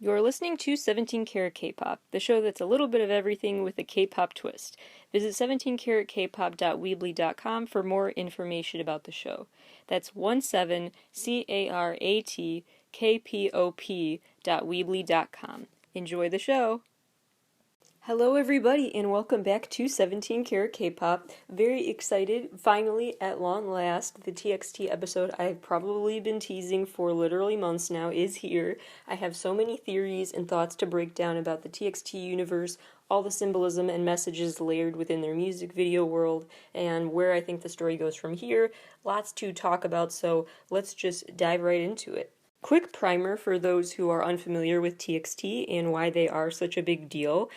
You're listening to 17 Carat K-Pop, the show that's a little bit of everything with a K-pop twist. Visit 17caratkpop.weebly.com for more information about the show. That's 17caratkpop.weebly.com. Enjoy the show! Hello everybody and welcome back to 17 Carat K-Pop. Very excited, finally, at long last, the TXT episode I've probably been teasing for literally months now is here. I have so many theories and thoughts to break down about the TXT Universe, all the symbolism and messages layered within their music video world, and where I think the story goes from here. Lots to talk about, so let's just dive right into it. Quick primer for those who are unfamiliar with TXT and why they are such a big deal.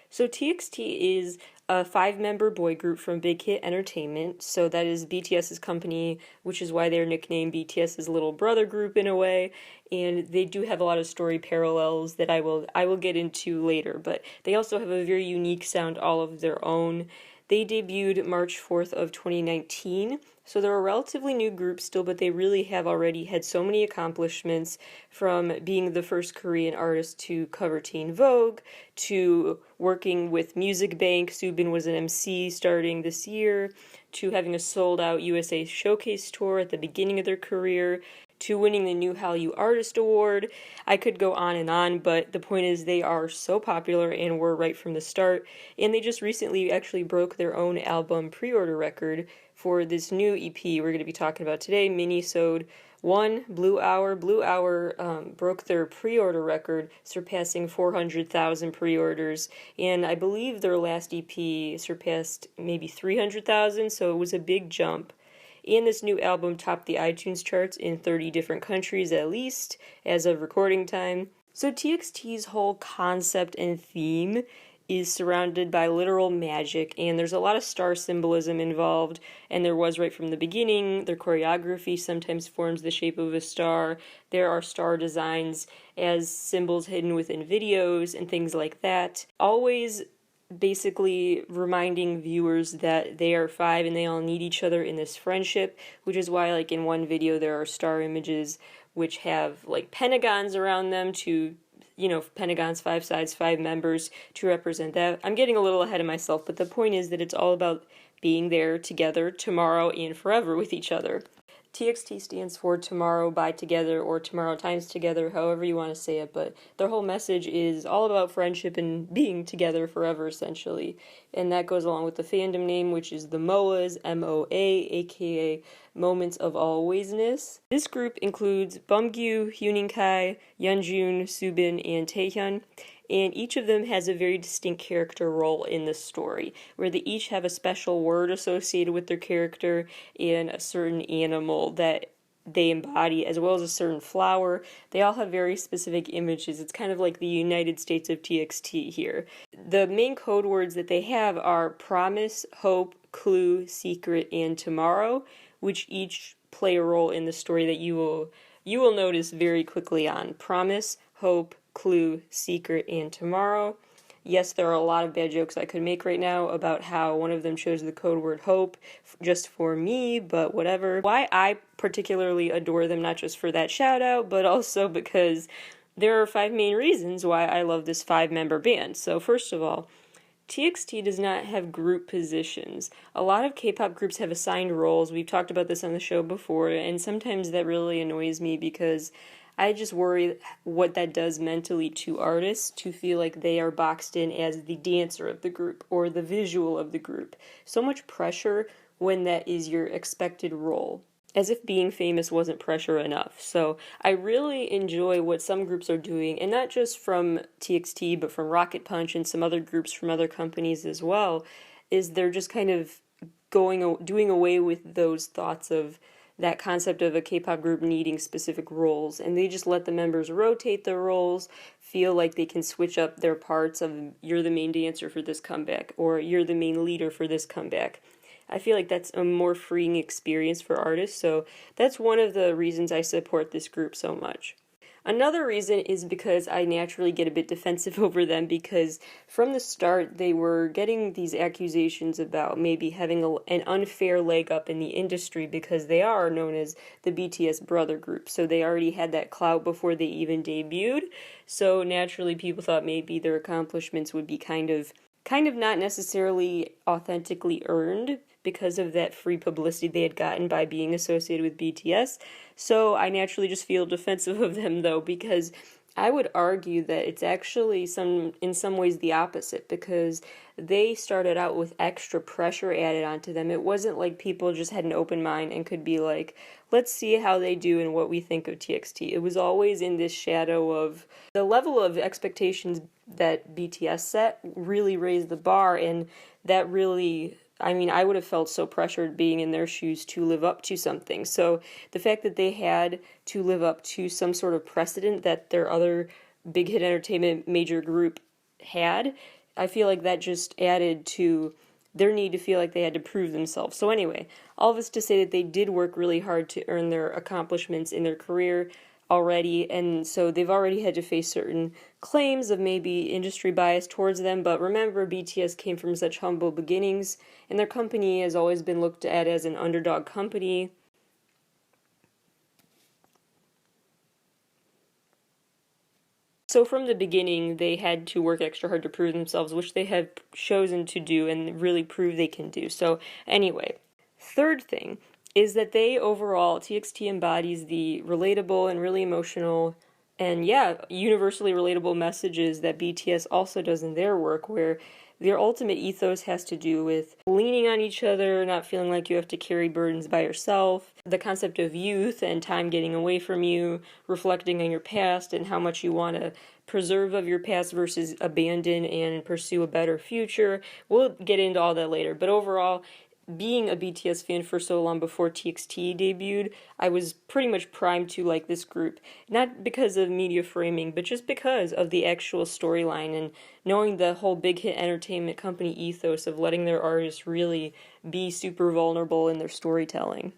So TXT is a 5-member boy group from Big Hit Entertainment, so that is BTS's company, which is why they're nicknamed BTS's little brother group in a way, and they do have a lot of story parallels that I will get into later, but they also have a very unique sound all of their own. They debuted March 4th of 2019, so they're a relatively new group still, but they really have already had so many accomplishments, from being the first Korean artist to cover Teen Vogue, to working with Music Bank. Soobin was an MC starting this year, to having a sold-out USA Showcase tour at the beginning of their career, to winning the New Hallyu Artist Award. I could go on, but the point is they are so popular and were right from the start, and they just recently actually broke their own album pre-order record for this new EP we're going to be talking about today, Minisode 1, Blue Hour. Blue Hour broke their pre-order record, surpassing 400,000 pre-orders, and I believe their last EP surpassed maybe 300,000, so it was a big jump. And this new album topped the iTunes charts in 30 different countries at least, as of recording time. So TXT's whole concept and theme is surrounded by literal magic, and there's a lot of star symbolism involved, and there was right from the beginning. Their choreography sometimes forms the shape of a star. There are star designs as symbols hidden within videos and things like that. Always basically reminding viewers that they are 5 and they all need each other in this friendship, which is why, like, in one video there are star images which have like pentagons around them to, pentagons, 5 sides, 5 members to represent that. I'm getting a little ahead of myself, but the point is that it's all about being there together tomorrow and forever with each other. TXT stands for Tomorrow by Together, or Tomorrow Times Together, however you want to say it, but their whole message is all about friendship and being together forever, essentially. And that goes along with the fandom name, which is the MOAs, M-O-A, aka Moments of Alwaysness. This group includes Bumgyu, Hyunin Kai, Yeonjun, Soobin, and Taehyun, and each of them has a very distinct character role in the story, where they each have a special word associated with their character and a certain animal that they embody, as well as a certain flower. They all have very specific images. It's kind of like the United States of TXT here. The main code words that they have are promise, hope, clue, secret, and tomorrow, which each play a role in the story that you will notice very quickly on. Promise, hope, clue, secret, and tomorrow. Yes, there are a lot of bad jokes I could make right now about how one of them chose the code word hope just for me, but whatever. Why I particularly adore them, not just for that shout out, but also because there are 5 main reasons why I love this 5-member band. So first of all, TXT does not have group positions. A lot of K-pop groups have assigned roles. We've talked about this on the show before, and sometimes that really annoys me because I just worry what that does mentally to artists to feel like they are boxed in as the dancer of the group or the visual of the group. So much pressure when that is your expected role, as if being famous wasn't pressure enough. So I really enjoy what some groups are doing, and not just from TXT, but from Rocket Punch and some other groups from other companies as well, is they're just kind of doing away with those thoughts of that concept of a K-pop group needing specific roles, and they just let the members rotate their roles, feel like they can switch up their parts of you're the main dancer for this comeback, or you're the main leader for this comeback. I feel like that's a more freeing experience for artists, so that's one of the reasons I support this group so much. Another reason is because I naturally get a bit defensive over them because from the start they were getting these accusations about maybe having an unfair leg up in the industry because they are known as the BTS brother group. So they already had that clout before they even debuted. So naturally people thought maybe their accomplishments would be kind of not necessarily authentically earned because of that free publicity they had gotten by being associated with BTS. So I naturally just feel defensive of them though, because I would argue that it's actually in some ways the opposite, because they started out with extra pressure added onto them. It wasn't like people just had an open mind and could be like, let's see how they do and what we think of TXT. It was always in this shadow of the level of expectations that BTS set really raised the bar, and that really, I mean, I would have felt so pressured being in their shoes to live up to something. So the fact that they had to live up to some sort of precedent that their other big hit entertainment major group had, I feel like that just added to their need to feel like they had to prove themselves. So anyway, all this to say that they did work really hard to earn their accomplishments in their career already, and so they've already had to face certain claims of maybe industry bias towards them. But remember, BTS came from such humble beginnings, and their company has always been looked at as an underdog company. So from the beginning, they had to work extra hard to prove themselves, which they have chosen to do and really prove they can do. So anyway, third thing is that they overall, TXT embodies the relatable and really emotional and universally relatable messages that BTS also does in their work, where their ultimate ethos has to do with leaning on each other, not feeling like you have to carry burdens by yourself, the concept of youth and time getting away from you, reflecting on your past and how much you want to preserve of your past versus abandon and pursue a better future. We'll get into all that later, but overall, being a BTS fan for so long before TXT debuted, I was pretty much primed to like this group. Not because of media framing, but just because of the actual storyline and knowing the whole big hit entertainment company ethos of letting their artists really be super vulnerable in their storytelling.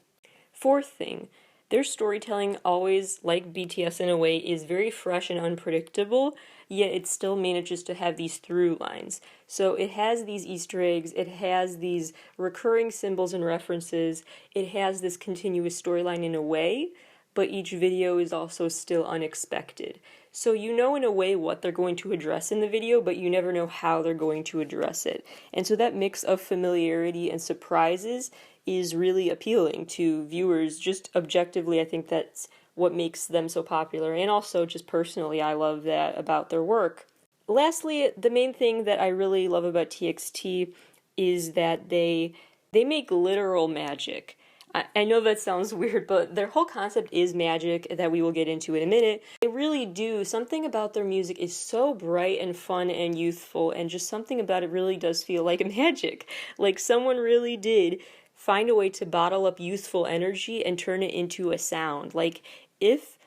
Fourth thing, their storytelling always, like BTS in a way, is very fresh and unpredictable, yet it still manages to have these through lines. So it has these Easter eggs, it has these recurring symbols and references, it has this continuous storyline in a way, but each video is also still unexpected. So you know in a way what they're going to address in the video, but you never know how they're going to address it. And so that mix of familiarity and surprises is really appealing to viewers. Just objectively, I think that's what makes them so popular, and also just personally, I love that about their work. Lastly, the main thing that I really love about TXT is that they make literal magic. I know that sounds weird, but their whole concept is magic that we will get into in a minute. They really do. Something about their music is so bright and fun and youthful, and just something about it really does feel like magic. Like someone really did find a way to bottle up youthful energy and turn it into a sound. Like if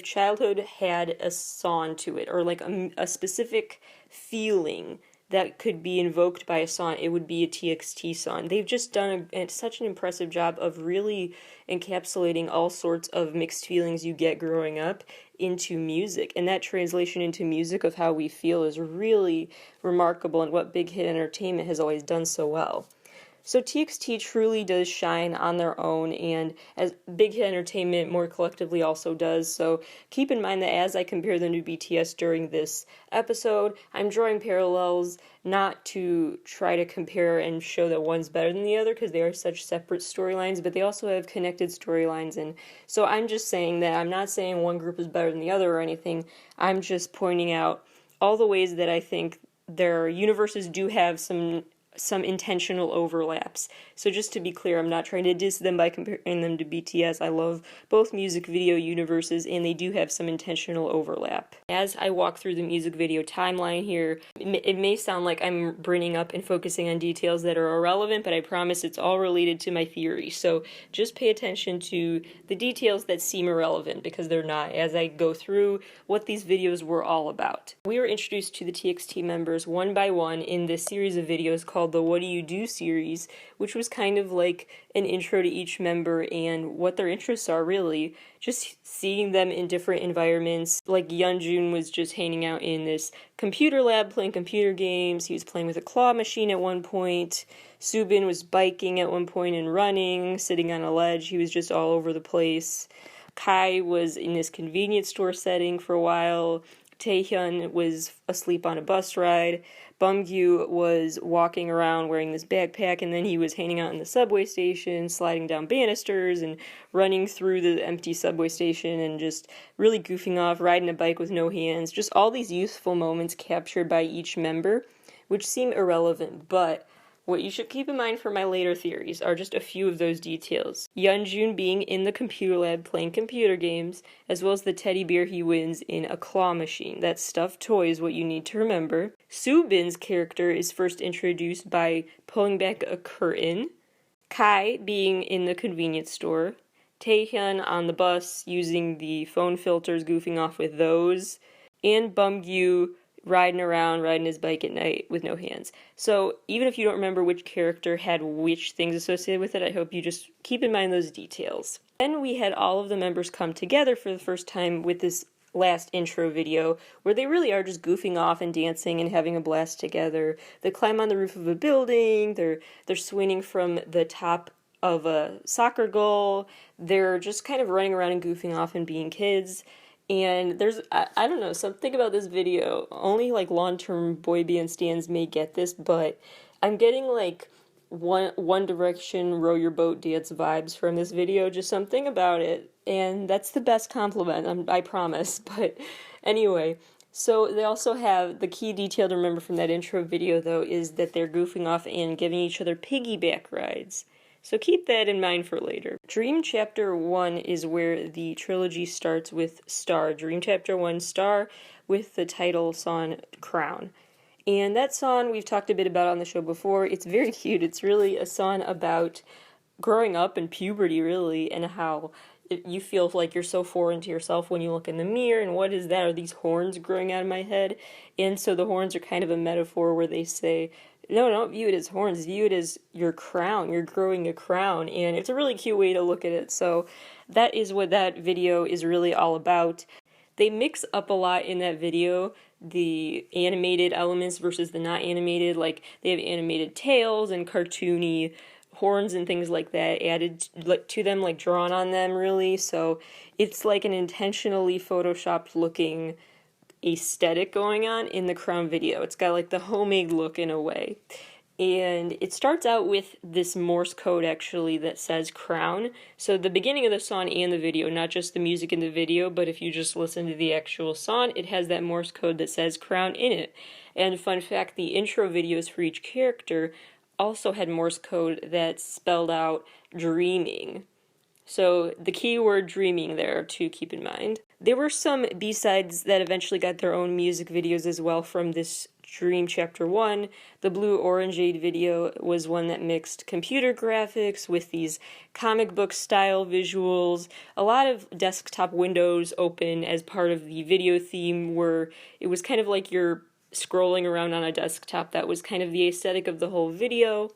childhood had a song to it, or like a specific feeling that could be invoked by a song, it would be a TXT song. They've just done such an impressive job of really encapsulating all sorts of mixed feelings you get growing up into music. And that translation into music of how we feel is really remarkable, and what big hit entertainment has always done so well. So TXT truly does shine on their own, and as Big Hit Entertainment more collectively also does. So keep in mind that as I compare them to BTS during this episode, I'm drawing parallels not to try to compare and show that one's better than the other, because they are such separate storylines, but they also have connected storylines. And so I'm just saying that I'm not saying one group is better than the other or anything. I'm just pointing out all the ways that I think their universes do have some intentional overlaps. So just to be clear, I'm not trying to diss them by comparing them to BTS. I love both music video universes, and they do have some intentional overlap. As I walk through the music video timeline here, it may sound like I'm bringing up and focusing on details that are irrelevant, but I promise it's all related to my theory. So just pay attention to the details that seem irrelevant, because they're not, as I go through what these videos were all about. We were introduced to the TXT members one by one in this series of videos called the What Do You Do series, which was kind of like an intro to each member and what their interests are, really. just seeing them in different environments. Like Yeonjun was just hanging out in this computer lab playing computer games. He was playing with a claw machine at one point. Subin was biking at one point and running, sitting on a ledge. He was just all over the place. Kai was in this convenience store setting for a while. Taehyun was asleep on a bus ride. Bumgyu was walking around wearing this backpack, and then he was hanging out in the subway station, sliding down banisters and running through the empty subway station and just really goofing off, riding a bike with no hands. Just all these youthful moments captured by each member, which seem irrelevant, but what you should keep in mind for my later theories are just a few of those details. Yeonjun being in the computer lab playing computer games, as well as the teddy bear he wins in a claw machine. That stuffed toy is what you need to remember. Subin's character is first introduced by pulling back a curtain. Kai being in the convenience store. Taehyun on the bus using the phone filters, goofing off with those. And Bumgyu riding his bike at night with no hands. So even if you don't remember which character had which things associated with it, I hope you just keep in mind those details. Then we had all of the members come together for the first time with this last intro video, where they really are just goofing off and dancing and having a blast together. They climb on the roof of a building, they're swinging from the top of a soccer goal, they're just kind of running around and goofing off and being kids. And there's, I don't know, something about this video, only like long-term boy band stans may get this, but I'm getting like One Direction row your boat dance vibes from this video, just something about it, and that's the best compliment, I promise. But anyway, so they also have, the key detail to remember from that intro video though is that they're goofing off and giving each other piggyback rides. So keep that in mind for later. Dream Chapter 1 is where the trilogy starts with Star. Dream Chapter 1 Star with the title song Crown. And that song we've talked a bit about on the show before. It's very cute. It's really a song about growing up and puberty, really, and how you feel like you're so foreign to yourself when you look in the mirror, and what is that? Are these horns growing out of my head? And so the horns are kind of a metaphor where they say, no, don't view it as horns, view it as your crown, you're growing a crown, and it's a really cute way to look at it. So that is what that video is really all about. They mix up a lot in that video, the animated elements versus the not animated, like they have animated tails and cartoony horns and things like that added to them, like drawn on them really, so it's like an intentionally photoshopped looking aesthetic going on in the Crown video. It's got like the homemade look in a way. And it starts out with this Morse code actually that says Crown. So the beginning of the song and the video, not just the music in the video, but if you just listen to the actual song, it has that Morse code that says Crown in it. And fun fact, the intro videos for each character also had Morse code that spelled out dreaming. So the key word dreaming there to keep in mind. There were some B-sides that eventually got their own music videos as well from this Dream Chapter 1. The Blue Orangeade video was one that mixed computer graphics with these comic book style visuals. A lot of desktop windows open as part of the video theme where it was kind of like you're scrolling around on a desktop. That was kind of the aesthetic of the whole video.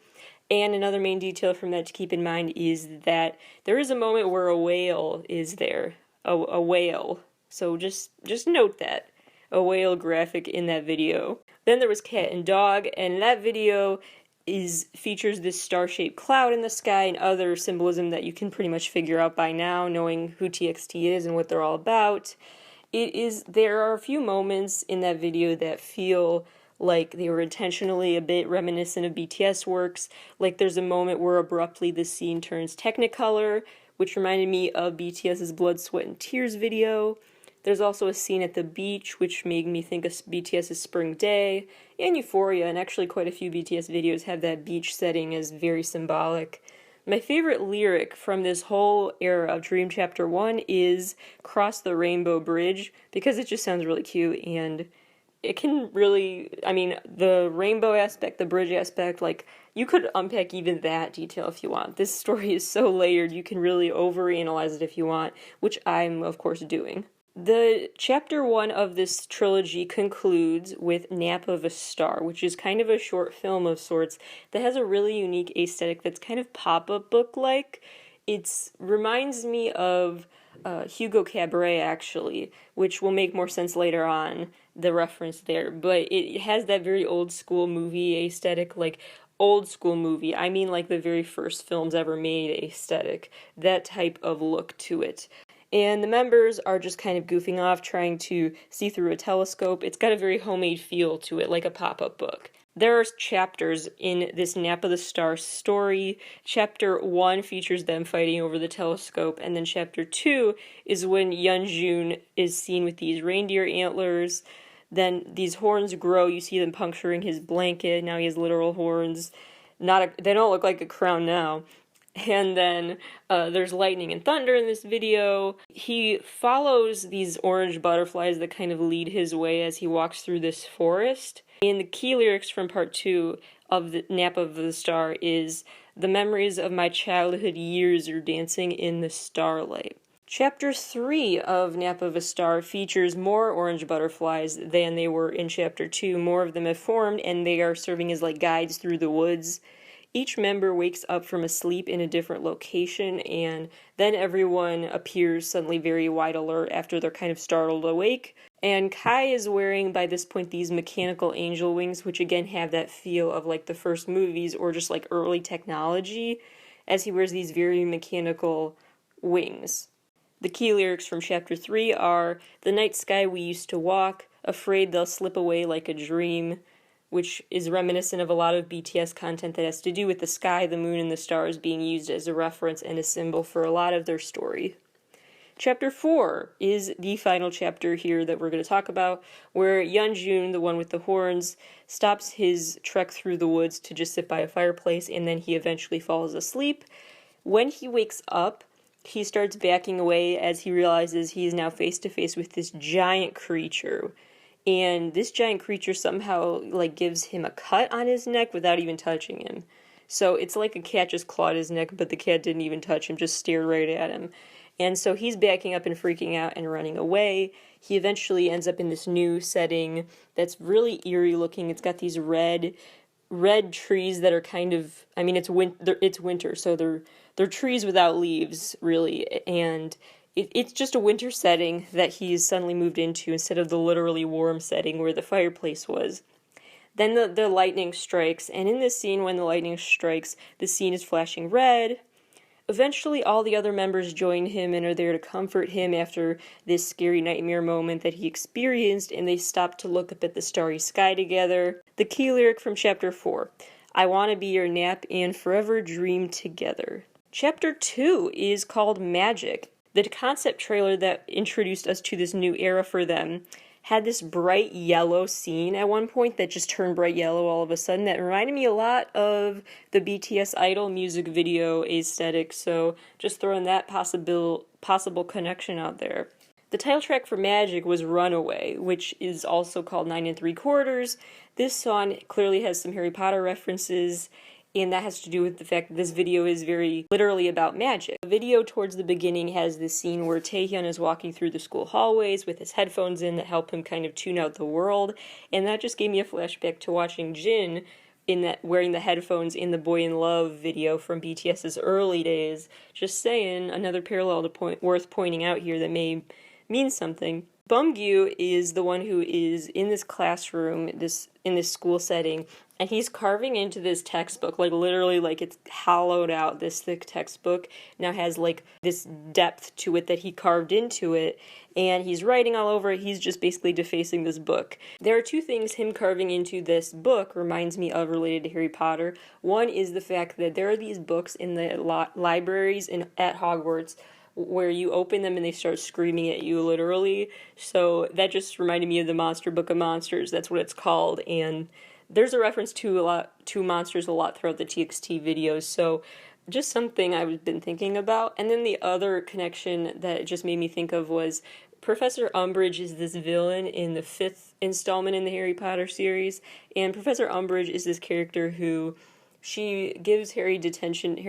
And another main detail from that to keep in mind is that there is a moment where a whale is there. A whale. So just note that. A whale graphic in that video. Then there was Cat and Dog, and that video features this star-shaped cloud in the sky and other symbolism that you can pretty much figure out by now, knowing who TXT is and what they're all about. There are a few moments in that video that feel like they were intentionally a bit reminiscent of BTS works. Like there's a moment where abruptly the scene turns Technicolor, which reminded me of BTS's Blood, Sweat, and Tears video. There's also a scene at the beach, which made me think of BTS's Spring Day, and Euphoria, and actually quite a few BTS videos have that beach setting as very symbolic. My favorite lyric from this whole era of Dream Chapter 1 is Cross the Rainbow Bridge, because it just sounds really cute, and it can really, I mean, the rainbow aspect, the bridge aspect, like, you could unpack even that detail if you want. This story is so layered, you can really overanalyze it if you want, which I'm, of course, doing. The Chapter 1 of this trilogy concludes with Nap of a Star, which is kind of a short film of sorts that has a really unique aesthetic that's kind of pop-up book-like. It reminds me of Hugo Cabaret, actually, which will make more sense later on, the reference there. But it has that very old school movie aesthetic, like old school movie. I mean, like the very first films ever made aesthetic. That type of look to it. And the members are just kind of goofing off, trying to see through a telescope. It's got a very homemade feel to it, like a pop-up book. There are chapters in this Nap of the Star story. Chapter 1 features them fighting over the telescope, and then Chapter 2 is when Yeonjun is seen with these reindeer antlers. Then these horns grow, you see them puncturing his blanket, now he has literal horns. They don't look like a crown now. And then there's lightning and thunder in this video. He follows these orange butterflies that kind of lead his way as he walks through this forest. And the key lyrics from part 2 of the Nap of the Star is, "The memories of my childhood years are dancing in the starlight." Chapter 3 of Nap of a Star features more orange butterflies than they were in Chapter 2. More of them have formed, and they are serving as like guides through the woods. Each member wakes up from a sleep in a different location, and then everyone appears suddenly very wide alert after they're kind of startled awake. And Kai is wearing, by this point, these mechanical angel wings, which again have that feel of like the first movies or just like early technology, as he wears these very mechanical wings. The key lyrics from Chapter 3 are, "The night sky we used to walk, afraid they'll slip away like a dream," which is reminiscent of a lot of BTS content that has to do with the sky, the moon, and the stars being used as a reference and a symbol for a lot of their story. Chapter 4 is the final chapter here that we're going to talk about, where Yeonjun, the one with the horns, stops his trek through the woods to just sit by a fireplace, and then he eventually falls asleep. When he wakes up, he starts backing away as he realizes he is now face to face with this giant creature. And this giant creature somehow like gives him a cut on his neck without even touching him. So it's like a cat just clawed his neck, but the cat didn't even touch him, just stared right at him. And so he's backing up and freaking out and running away. He eventually ends up in this new setting that's really eerie looking. It's got these red trees that are kind of, I mean, it's winter, so they're trees without leaves, really, and it's just a winter setting that he's suddenly moved into instead of the literally warm setting where the fireplace was. Then the lightning strikes, and in this scene, when the lightning strikes, the scene is flashing red. Eventually, all the other members join him and are there to comfort him after this scary nightmare moment that he experienced, and they stop to look up at the starry sky together. The key lyric from Chapter 4, "I want to be your nap and forever dream together." Chapter 2 is called Magic. The concept trailer that introduced us to this new era for them had this bright yellow scene at one point that just turned bright yellow all of a sudden that reminded me a lot of the BTS Idol music video aesthetic, so just throwing that possible connection out there. The title track for Magic was Runaway, which is also called 9 3/4. This song clearly has some Harry Potter references, and that has to do with the fact that this video is very literally about magic. The video towards the beginning has this scene where Taehyun is walking through the school hallways with his headphones in that help him kind of tune out the world, and that just gave me a flashback to watching Jin in that wearing the headphones in the Boy in Love video from BTS's early days. Just saying, another parallel worth pointing out here that may mean something. Bumgyu is the one who is in this classroom, in this school setting, and he's carving into this textbook, like literally like it's hollowed out, this thick textbook now has like this depth to it that he carved into it, and he's writing all over it. He's just basically defacing this book. There are two things him carving into this book reminds me of related to Harry Potter. One is the fact that there are these books in the libraries at Hogwarts where you open them and they start screaming at you, literally. So that just reminded me of the Monster Book of Monsters. That's what it's called, and there's a reference to monsters a lot throughout the TXT videos, so just something I've been thinking about. And then the other connection that it just made me think of was Professor Umbridge is this villain in the 5th installment in the Harry Potter series, and Professor Umbridge is this character who she gives Harry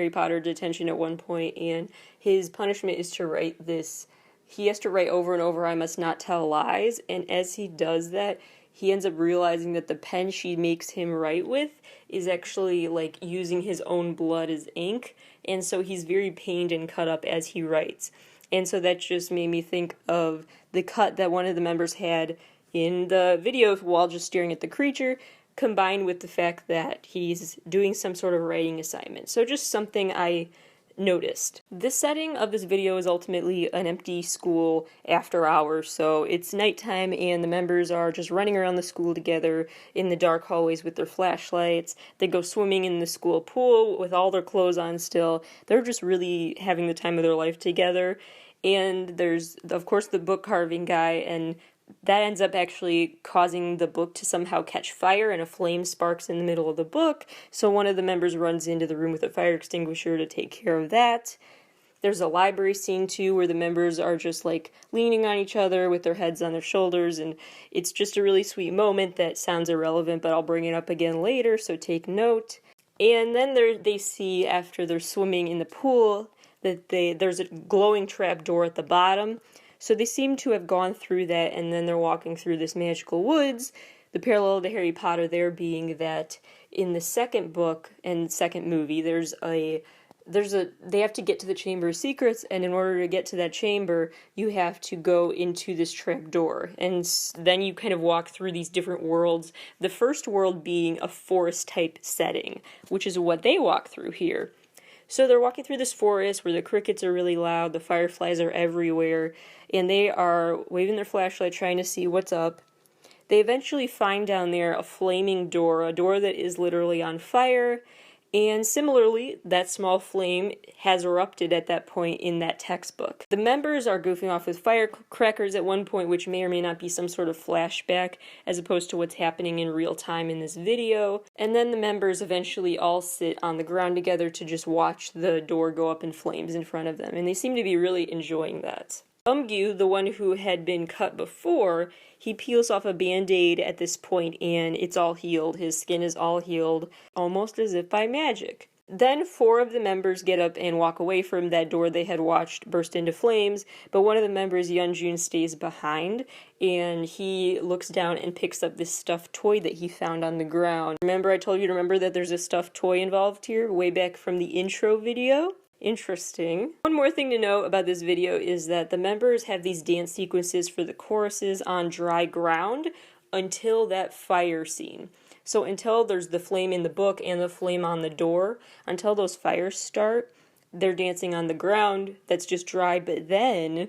Potter detention at one point, and his punishment is to write this. He has to write over and over, "I must not tell lies," and as he does that, he ends up realizing that the pen she makes him write with is actually like using his own blood as ink, and so he's very pained and cut up as he writes. And so that just made me think of the cut that one of the members had in the video while just staring at the creature, combined with the fact that he's doing some sort of writing assignment. So just something I noticed. The setting of this video is ultimately an empty school after hours, so it's nighttime and the members are just running around the school together in the dark hallways with their flashlights. They go swimming in the school pool with all their clothes on still. They're just really having the time of their life together. And there's, of course, the book carving guy, and that ends up actually causing the book to somehow catch fire, and a flame sparks in the middle of the book, so one of the members runs into the room with a fire extinguisher to take care of that. There's a library scene, too, where the members are just, like, leaning on each other with their heads on their shoulders, and it's just a really sweet moment that sounds irrelevant, but I'll bring it up again later, so take note. And then they see, after they're swimming in the pool, that there's a glowing trap door at the bottom. So they seem to have gone through that, and then they're walking through this magical woods. The parallel to Harry Potter there being that in the second book and second movie, they have to get to the Chamber of Secrets, and in order to get to that chamber, you have to go into this trap door, and then you kind of walk through these different worlds. The first world being a forest-type setting, which is what they walk through here. So they're walking through this forest where the crickets are really loud, the fireflies are everywhere, and they are waving their flashlight trying to see what's up. They eventually find down there a flaming door, a door that is literally on fire, and similarly, that small flame has erupted at that point in that textbook. The members are goofing off with firecrackers at one point, which may or may not be some sort of flashback, as opposed to what's happening in real time in this video. And then the members eventually all sit on the ground together to just watch the door go up in flames in front of them, and they seem to be really enjoying that. Umgyu, the one who had been cut before, he peels off a band-aid at this point and it's all healed. His skin is all healed, almost as if by magic. Then 4 of the members get up and walk away from that door they had watched burst into flames, but one of the members, Yeonjun, stays behind, and he looks down and picks up this stuffed toy that he found on the ground. Remember I told you to remember that there's a stuffed toy involved here, way back from the intro video? Interesting. One more thing to know about this video is that the members have these dance sequences for the choruses on dry ground until that fire scene. So until there's the flame in the book and the flame on the door, until those fires start, they're dancing on the ground that's just dry, but then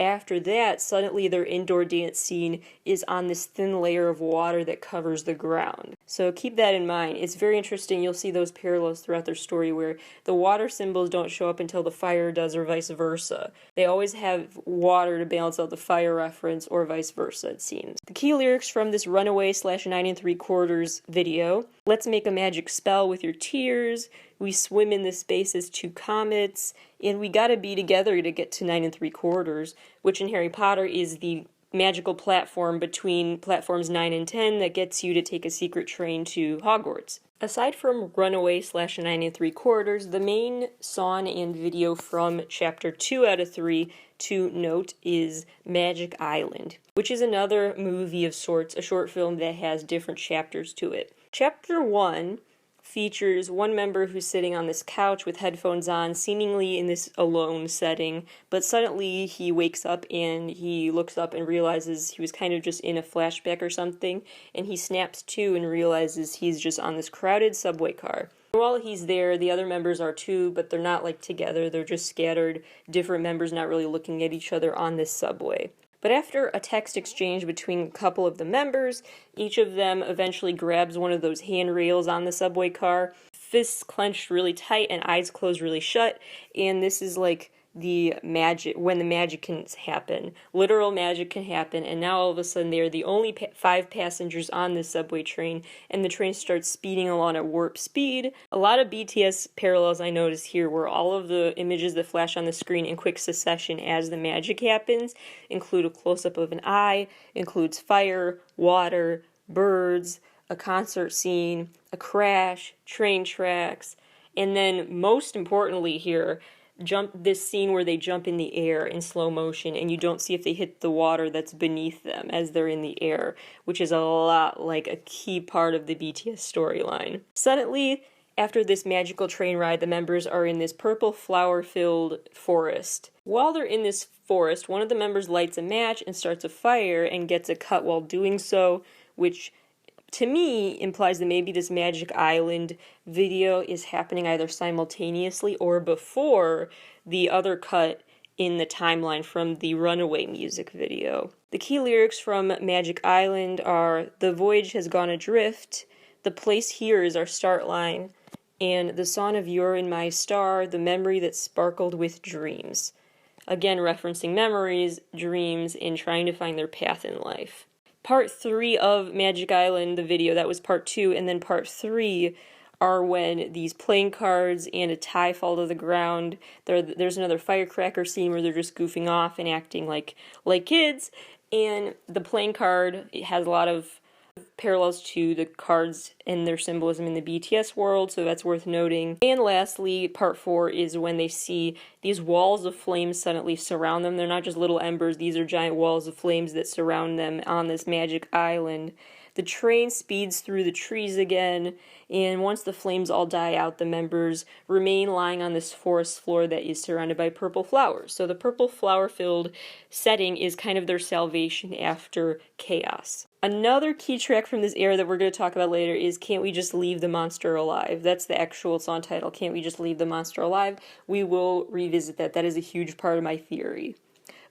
after that, suddenly their indoor dance scene is on this thin layer of water that covers the ground. So keep that in mind. It's very interesting. You'll see those parallels throughout their story where the water symbols don't show up until the fire does or vice versa. They always have water to balance out the fire reference or vice versa, it seems. The key lyrics from this Runaway / 9 3/4 video: let's make a magic spell with your tears, we swim in the spaces to comets, and we gotta be together to get to 9 3/4, which in Harry Potter is the magical platform between platforms 9 and 10 that gets you to take a secret train to Hogwarts. Aside from Runaway / 9 3/4, the main song and video from Chapter 2 out of 3 to note is Magic Island, which is another movie of sorts, a short film that has different chapters to it. Chapter 1 features one member who's sitting on this couch with headphones on, seemingly in this alone setting, but suddenly he wakes up and he looks up and realizes he was kind of just in a flashback or something, and he snaps to and realizes he's just on this crowded subway car. While he's there, the other members are too, but they're not like together, they're just scattered, different members not really looking at each other on this subway. But after a text exchange between a couple of the members, each of them eventually grabs one of those handrails on the subway car, fists clenched really tight and eyes closed really shut, and this is like the magic, when the magic can happen. Literal magic can happen, and now all of a sudden they are the only 5 passengers on this subway train, and the train starts speeding along at warp speed. A lot of BTS parallels I noticed here, where all of the images that flash on the screen in quick succession as the magic happens include a close-up of an eye, includes fire, water, birds, a concert scene, a crash, train tracks, and then most importantly here, this scene where they jump in the air in slow motion and you don't see if they hit the water that's beneath them as they're in the air, which is a lot like a key part of the BTS storyline. Suddenly, after this magical train ride, the members are in this purple flower-filled forest. While they're in this forest, one of the members lights a match and starts a fire and gets a cut while doing so, which to me implies that maybe this Magic Island video is happening either simultaneously or before the other cut in the timeline from the Runaway music video. The key lyrics from Magic Island are, "The voyage has gone adrift, the place here is our start line, and the song of you're in my star, the memory that sparkled with dreams." Again, referencing memories, dreams, and trying to find their path in life. Part 3 of Magic Island, the video, that was part 2, and then part 3 are when these playing cards and a tie fall to the ground. There's another firecracker scene where they're just goofing off and acting like kids, and the playing card has a lot of parallels to the cards and their symbolism in the BTS world, so that's worth noting. And lastly, part 4 is when they see these walls of flames suddenly surround them. They're not just little embers, these are giant walls of flames that surround them on this magic island. The train speeds through the trees again, and once the flames all die out, the members remain lying on this forest floor that is surrounded by purple flowers. So the purple flower-filled setting is kind of their salvation after chaos. Another key track from this era that we're going to talk about later is Can't We Just Leave the Monster Alive? That's the actual song title, Can't We Just Leave the Monster Alive? We will revisit that. That is a huge part of my theory.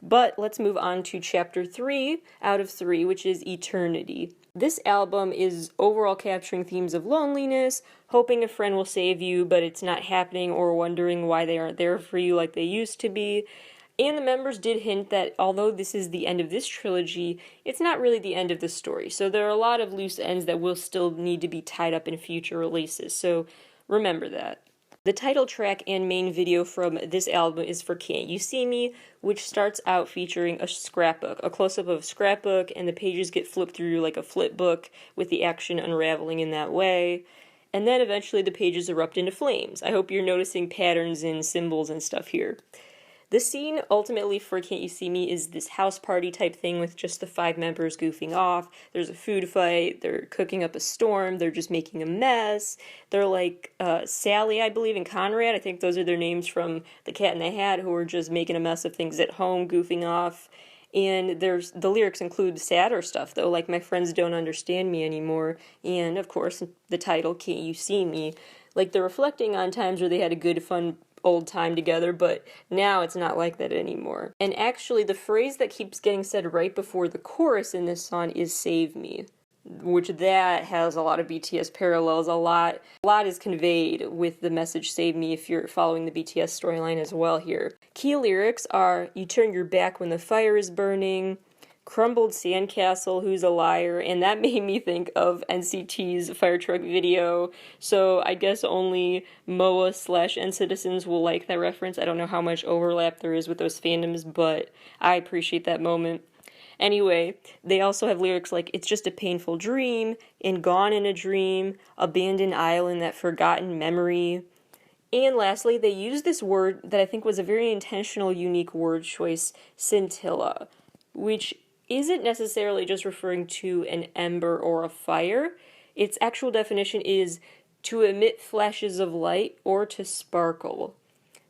But let's move on to chapter 3 out of 3, which is Eternity. This album is overall capturing themes of loneliness, hoping a friend will save you, but it's not happening, or wondering why they aren't there for you like they used to be. And the members did hint that although this is the end of this trilogy, it's not really the end of the story. So there are a lot of loose ends that will still need to be tied up in future releases. So remember that. The title track and main video from this album is for Can't You See Me, which starts out featuring a scrapbook, a close-up of a scrapbook, and the pages get flipped through like a flip book with the action unraveling in that way. And then eventually the pages erupt into flames. I hope you're noticing patterns and symbols and stuff here. The scene ultimately for Can't You See Me is this house party type thing with just the 5 members goofing off. There's a food fight, they're cooking up a storm, they're just making a mess. They're like Sally, I believe, and Conrad, I think those are their names from The Cat in the Hat, who are just making a mess of things at home, goofing off. And the lyrics include sadder stuff, though, like My Friends Don't Understand Me Anymore, and, of course, the title, Can't You See Me. Like, they're reflecting on times where they had a good, fun old time together, but now it's not like that anymore. And actually, the phrase that keeps getting said right before the chorus in this song is "Save Me," which that has a lot of BTS parallels. A lot is conveyed with the message "Save Me" if you're following the BTS storyline as well here. Key lyrics are, "You turn your back when the fire is burning," "Crumbled sandcastle, who's a liar," and that made me think of NCT's fire truck video, so I guess only MOA/N-Citizens will like that reference. I don't know how much overlap there is with those fandoms, but I appreciate that moment. Anyway, they also have lyrics like, "It's just a painful dream," and "Gone in a dream," "Abandoned island, that forgotten memory." And lastly, they use this word that I think was a very intentional, unique word choice, scintilla, which isn't necessarily just referring to an ember or a fire. Its actual definition is to emit flashes of light or to sparkle.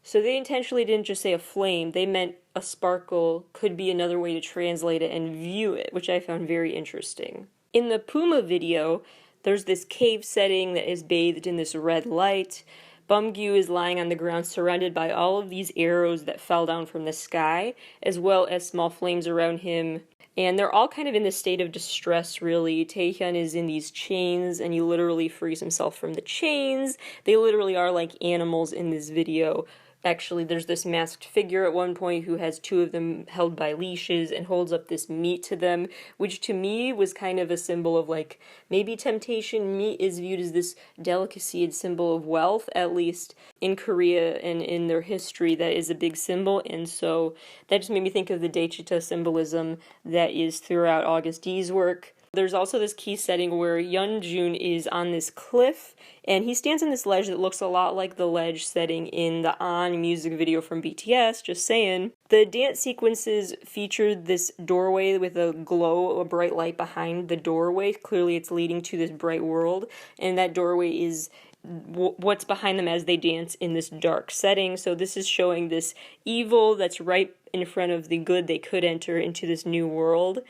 So they intentionally didn't just say a flame, they meant a sparkle could be another way to translate it and view it, which I found very interesting. In the Puma video, there's this cave setting that is bathed in this red light. Bumgyu is lying on the ground surrounded by all of these arrows that fell down from the sky, as well as small flames around him. And they're all kind of in this state of distress, really. Taehyun is in these chains, and he literally frees himself from the chains. They literally are like animals in this video. Actually, there's this masked figure at one point who has 2 of them held by leashes and holds up this meat to them, which to me was kind of a symbol of, like, maybe temptation. Meat is viewed as this delicacy and symbol of wealth, at least in Korea and in their history. That is a big symbol, and so that just made me think of the Daechita symbolism that is throughout August D's work. There's also this key setting where Yeonjun is on this cliff, and he stands on this ledge that looks a lot like the ledge setting in the On music video from BTS, just saying. The dance sequences feature this doorway with a glow, a bright light behind the doorway. Clearly it's leading to this bright world, and that doorway is what's behind them as they dance in this dark setting. So this is showing this evil that's right in front of the good they could enter into this new world.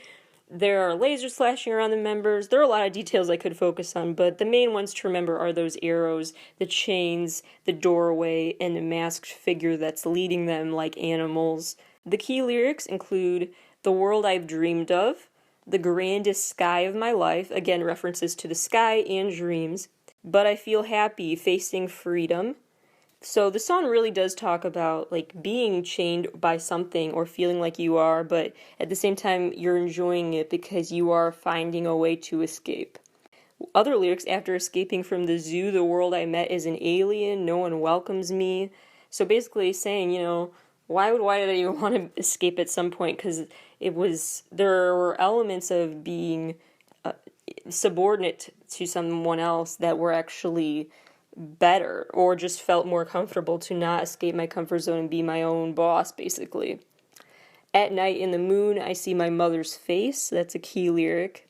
There are lasers flashing around the members. There are a lot of details I could focus on, but the main ones to remember are those arrows, the chains, the doorway, and the masked figure that's leading them like animals. The key lyrics include "The world I've dreamed of," "The grandest sky of my life," again references to the sky and dreams, "But I feel happy facing freedom." So the song really does talk about like being chained by something or feeling like you are, but at the same time you're enjoying it because you are finding a way to escape. Other lyrics: "After escaping from the zoo, the world I met is an alien, no one welcomes me." So basically saying, why did I even want to escape at some point? Because there were elements of being subordinate to someone else that were actually better, or just felt more comfortable to not escape my comfort zone and be my own boss, basically. "At night in the moon, I see my mother's face." That's a key lyric.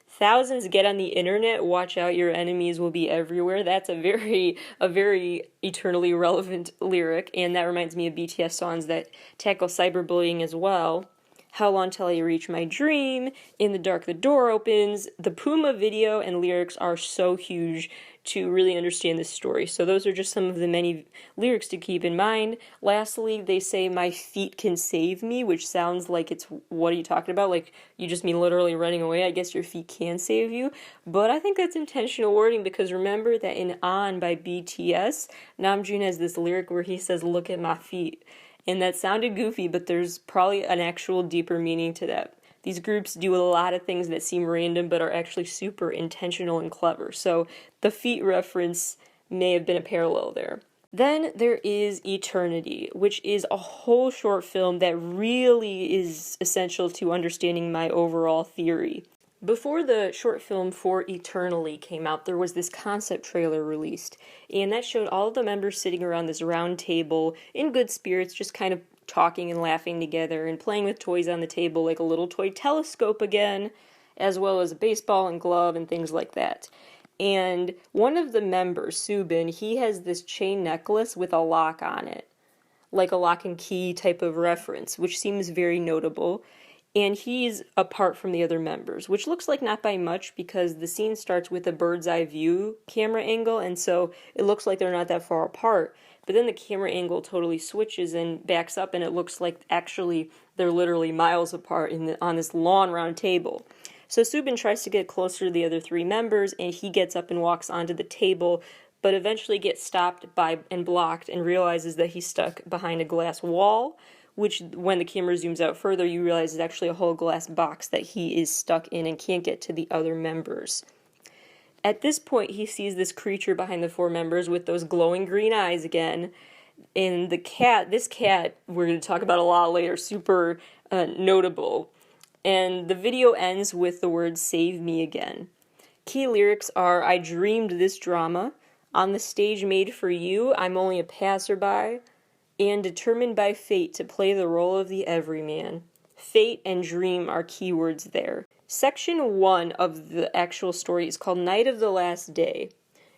"Thousands get on the internet, watch out, your enemies will be everywhere." That's a very eternally relevant lyric, and that reminds me of BTS songs that tackle cyberbullying as well. "How long till I reach my dream?" "In the dark the door opens." The Puma video and lyrics are so huge to really understand this story. So those are just some of the many lyrics to keep in mind. Lastly, they say "my feet can save me," which sounds like it's, what are you talking about? Like, you just mean literally running away? I guess your feet can save you. But I think that's intentional wording, because remember that in On by BTS, Namjoon has this lyric where he says, "Look at my feet." And that sounded goofy, but there's probably an actual deeper meaning to that. These groups do a lot of things that seem random but are actually super intentional and clever. So the feet reference may have been a parallel there. Then there is Eternity, which is a whole short film that really is essential to understanding my overall theory. Before the short film for Eternally came out, there was this concept trailer released, and that showed all of the members sitting around this round table in good spirits, just kind of talking and laughing together and playing with toys on the table, like a little toy telescope again, as well as a baseball and glove and things like that. And one of the members, Subin, he has this chain necklace with a lock on it, like a lock and key type of reference, which seems very notable. And he's apart from the other members, which looks like not by much, because the scene starts with a bird's eye view camera angle, and so it looks like they're not that far apart. But then the camera angle totally switches and backs up, and it looks like actually they're literally miles apart on this long round table. So Subin tries to get closer to the other three members, and he gets up and walks onto the table, but eventually gets stopped by and blocked and realizes that he's stuck behind a glass wall, which when the camera zooms out further, you realize is actually a whole glass box that he is stuck in and can't get to the other members. At this point, he sees this creature behind the four members with those glowing green eyes again. And this cat, we're going to talk about a lot later, super notable. And the video ends with the words "save me again." Key lyrics are "I dreamed this drama," "On the stage made for you, I'm only a passerby," and "determined by fate to play the role of the everyman." Fate and dream are keywords there. Section 1 of the actual story is called Night of the Last Day.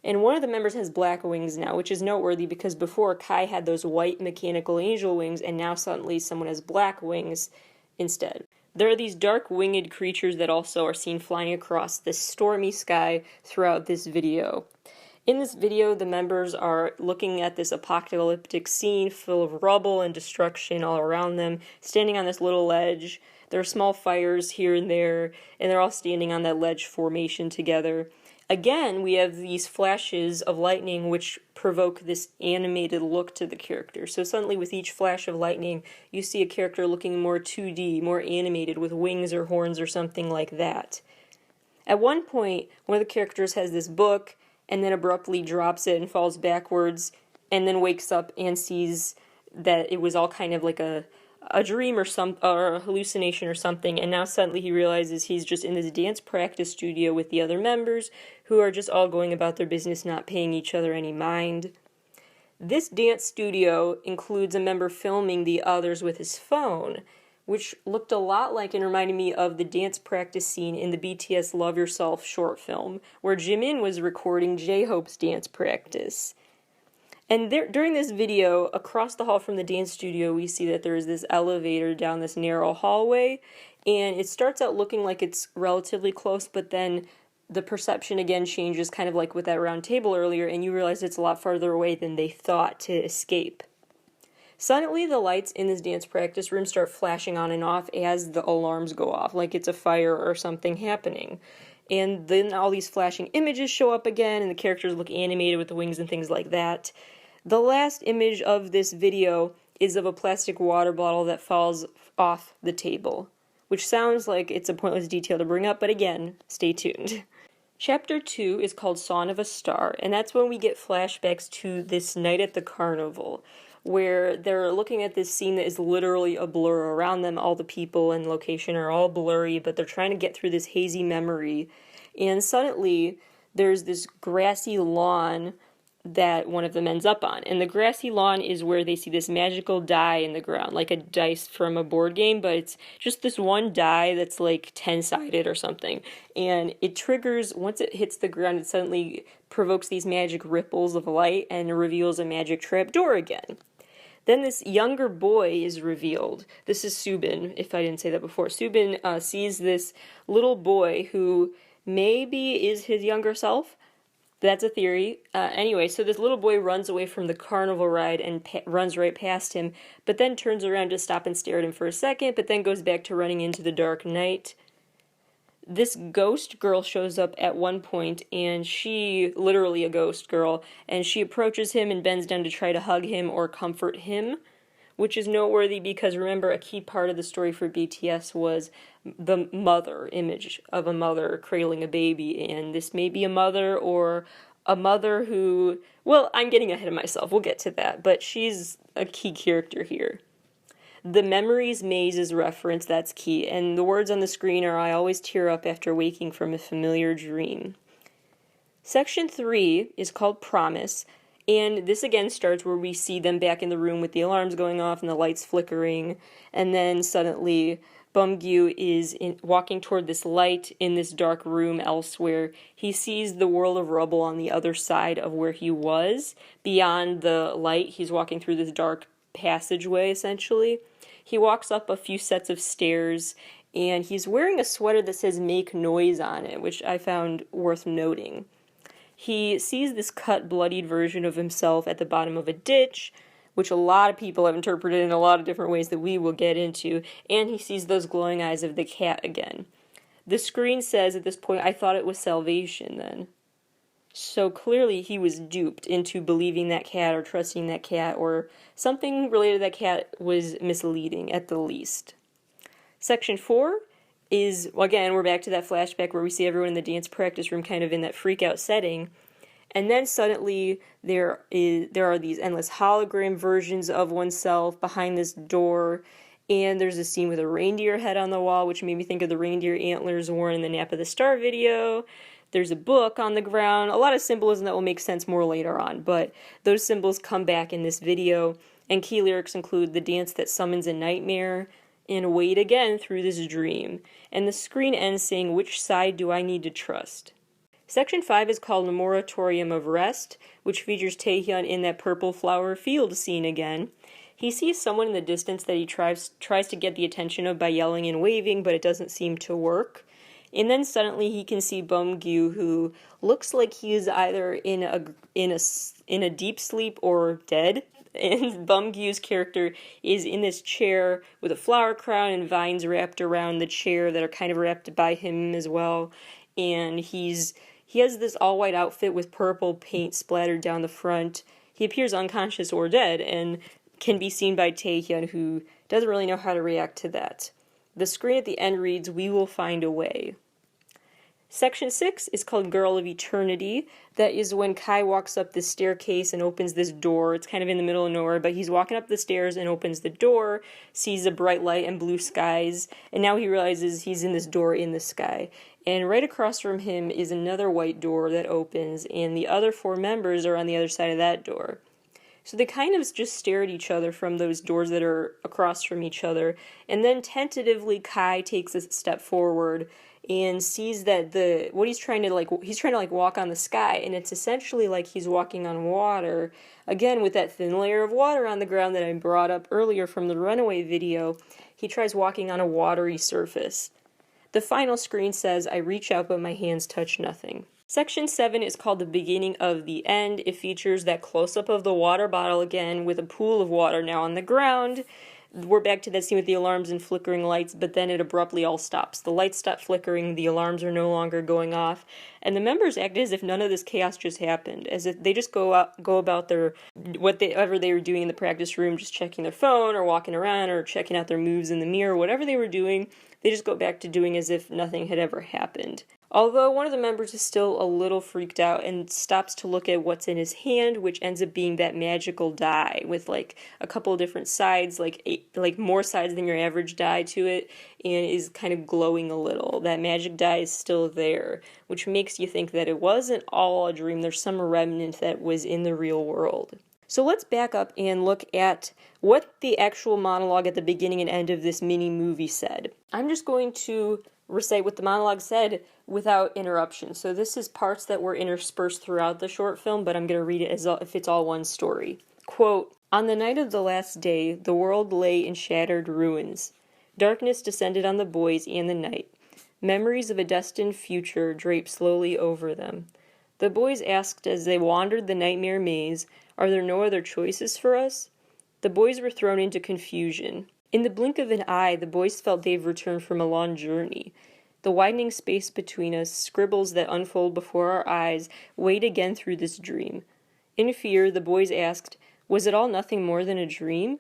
And one of the members has black wings now, which is noteworthy because before Kai had those white mechanical angel wings, and now suddenly someone has black wings instead. There are these dark winged creatures that also are seen flying across this stormy sky throughout this video. In this video, the members are looking at this apocalyptic scene full of rubble and destruction all around them, standing on this little ledge. There are small fires here and there, and they're all standing on that ledge formation together. Again, we have these flashes of lightning which provoke this animated look to the character. So suddenly with each flash of lightning, you see a character looking more 2D, more animated, with wings or horns or something like that. At one point, one of the characters has this book, and then abruptly drops it and falls backwards, and then wakes up and sees that it was all kind of like a dream or a hallucination or something, and now suddenly he realizes he's just in this dance practice studio with the other members, who are just all going about their business, not paying each other any mind. This dance studio includes a member filming the others with his phone, which looked a lot like and reminded me of the dance practice scene in the BTS Love Yourself short film, where Jimin was recording J-Hope's dance practice. And during this video, across the hall from the dance studio, we see that there is this elevator down this narrow hallway, and it starts out looking like it's relatively close, but then the perception again changes, kind of like with that round table earlier, and you realize it's a lot farther away than they thought to escape. Suddenly, the lights in this dance practice room start flashing on and off as the alarms go off, like it's a fire or something happening. And then all these flashing images show up again, and the characters look animated with the wings and things like that. The last image of this video is of a plastic water bottle that falls off the table, which sounds like it's a pointless detail to bring up, but again, stay tuned. Chapter 2 is called Song of a Star, and that's when we get flashbacks to this night at the carnival, where they're looking at this scene that is literally a blur around them. All the people and location are all blurry, but they're trying to get through this hazy memory, and suddenly there's this grassy lawn that one of them ends up on. And the grassy lawn is where they see this magical die in the ground, like a dice from a board game, but it's just this one die that's like 10-sided or something. And it triggers, once it hits the ground, it suddenly provokes these magic ripples of light and reveals a magic trapdoor again. Then this younger boy is revealed. This is Subin, if I didn't say that before. Subin sees this little boy who maybe is his younger self. That's a theory. Anyway, so this little boy runs away from the carnival ride and runs right past him, but then turns around to stop and stare at him for a second, but then goes back to running into the dark night. This ghost girl shows up at one point, and she, literally a ghost girl, and she approaches him and bends down to try to hug him or comfort him, which is noteworthy because, remember, a key part of the story for BTS was the mother image of a mother cradling a baby, and this may be a mother or a mother who, well, I'm getting ahead of myself, we'll get to that, but she's a key character here. The memories maze is referenced, that's key, and the words on the screen are, "I always tear up after waking from a familiar dream." Section 3 is called Promise, and this again starts where we see them back in the room with the alarms going off and the lights flickering, and then suddenly Bumgyu is walking toward this light in this dark room elsewhere. He sees the world of rubble on the other side of where he was. Beyond the light, he's walking through this dark passageway, essentially. He walks up a few sets of stairs, and he's wearing a sweater that says "Make Noise" on it, which I found worth noting. He sees this cut, bloodied version of himself at the bottom of a ditch, which a lot of people have interpreted in a lot of different ways that we will get into, and he sees those glowing eyes of the cat again. The screen says at this point, "I thought it was salvation then." So clearly he was duped into believing that cat or trusting that cat, or something related to that cat was misleading at the least. Section 4 is, again, we're back to that flashback where we see everyone in the dance practice room kind of in that freak-out setting. And then suddenly there are these endless hologram versions of oneself behind this door, and there's a scene with a reindeer head on the wall, which made me think of the reindeer antlers worn in the Nap of the Star video. There's a book on the ground, a lot of symbolism that will make sense more later on, but those symbols come back in this video, and key lyrics include "The dance that summons a nightmare," and "Wait again through this dream," and the screen ends saying, "Which side do I need to trust?" Section 5 is called A Moratorium of Rest, which features Taehyun in that purple flower field scene again. He sees someone in the distance that he tries to get the attention of by yelling and waving, but it doesn't seem to work. And then suddenly he can see Bumgyu, who looks like he is either in a deep sleep or dead. And Bumgyu's character is in this chair with a flower crown and vines wrapped around the chair that are kind of wrapped by him as well. And he has this all-white outfit with purple paint splattered down the front. He appears unconscious or dead and can be seen by Taehyun, who doesn't really know how to react to that. The screen at the end reads, "We will find a way." Section 6 is called Girl of Eternity. That is when Kai walks up this staircase and opens this door. It's kind of in the middle of nowhere, but he's walking up the stairs and opens the door, sees a bright light and blue skies, and now he realizes he's in this door in the sky. And right across from him is another white door that opens, and the other 4 members are on the other side of that door. So they kind of just stare at each other from those doors that are across from each other, and then tentatively Kai takes a step forward and sees that he's trying to walk on the sky, and it's essentially like he's walking on water. Again, with that thin layer of water on the ground that I brought up earlier from the Runaway video, he tries walking on a watery surface. The final screen says, "I reach out but my hands touch nothing." Section 7 is called The Beginning of the End. It features that close-up of the water bottle again with a pool of water now on the ground. We're back to that scene with the alarms and flickering lights, but then it abruptly all stops. The lights stop flickering, the alarms are no longer going off, and the members act as if none of this chaos just happened, as if they just go about their whatever they were doing in the practice room, just checking their phone or walking around or checking out their moves in the mirror, whatever they were doing, they just go back to doing as if nothing had ever happened. Although one of the members is still a little freaked out and stops to look at what's in his hand, which ends up being that magical die with like a couple of different sides, like more sides than your average die to it, and is kind of glowing a little. That magic die is still there, which makes you think that it wasn't all a dream. There's some remnant that was in the real world. So let's back up and look at what the actual monologue at the beginning and end of this mini movie said. I'm just going to recite what the monologue said without interruption. So this is parts that were interspersed throughout the short film, but I'm going to read it as if it's all one story. Quote, "On the night of the last day, the world lay in shattered ruins. Darkness descended on the boys and the night. Memories of a destined future draped slowly over them. The boys asked as they wandered the nightmare maze, 'Are there no other choices for us?' The boys were thrown into confusion. In the blink of an eye, the boys felt they've returned from a long journey. The widening space between us, scribbles that unfold before our eyes, wade again through this dream. In fear, the boys asked, 'Was it all nothing more than a dream?'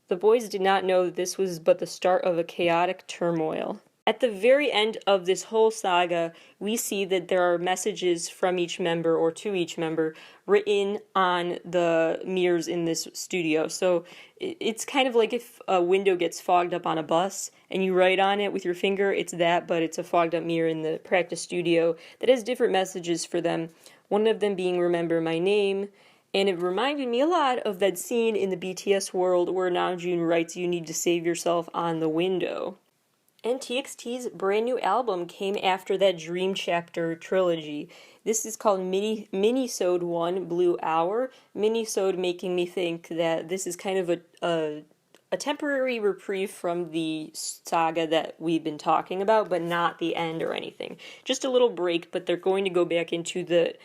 The boys did not know that this was but the start of a chaotic turmoil." At the very end of this whole saga, we see that there are messages from each member or to each member written on the mirrors in this studio. So it's kind of like if a window gets fogged up on a bus and you write on it with your finger, it's that, but it's a fogged up mirror in the practice studio that has different messages for them. One of them being "Remember my name." And it reminded me a lot of that scene in the BTS world where Namjoon writes "You need to save yourself" on the window. And TXT's brand new album came after that Dream Chapter trilogy. This is called Minisode 1, Blue Hour. Minisode making me think that this is kind of a temporary reprieve from the saga that we've been talking about, but not the end or anything. Just a little break, but they're going to go back into the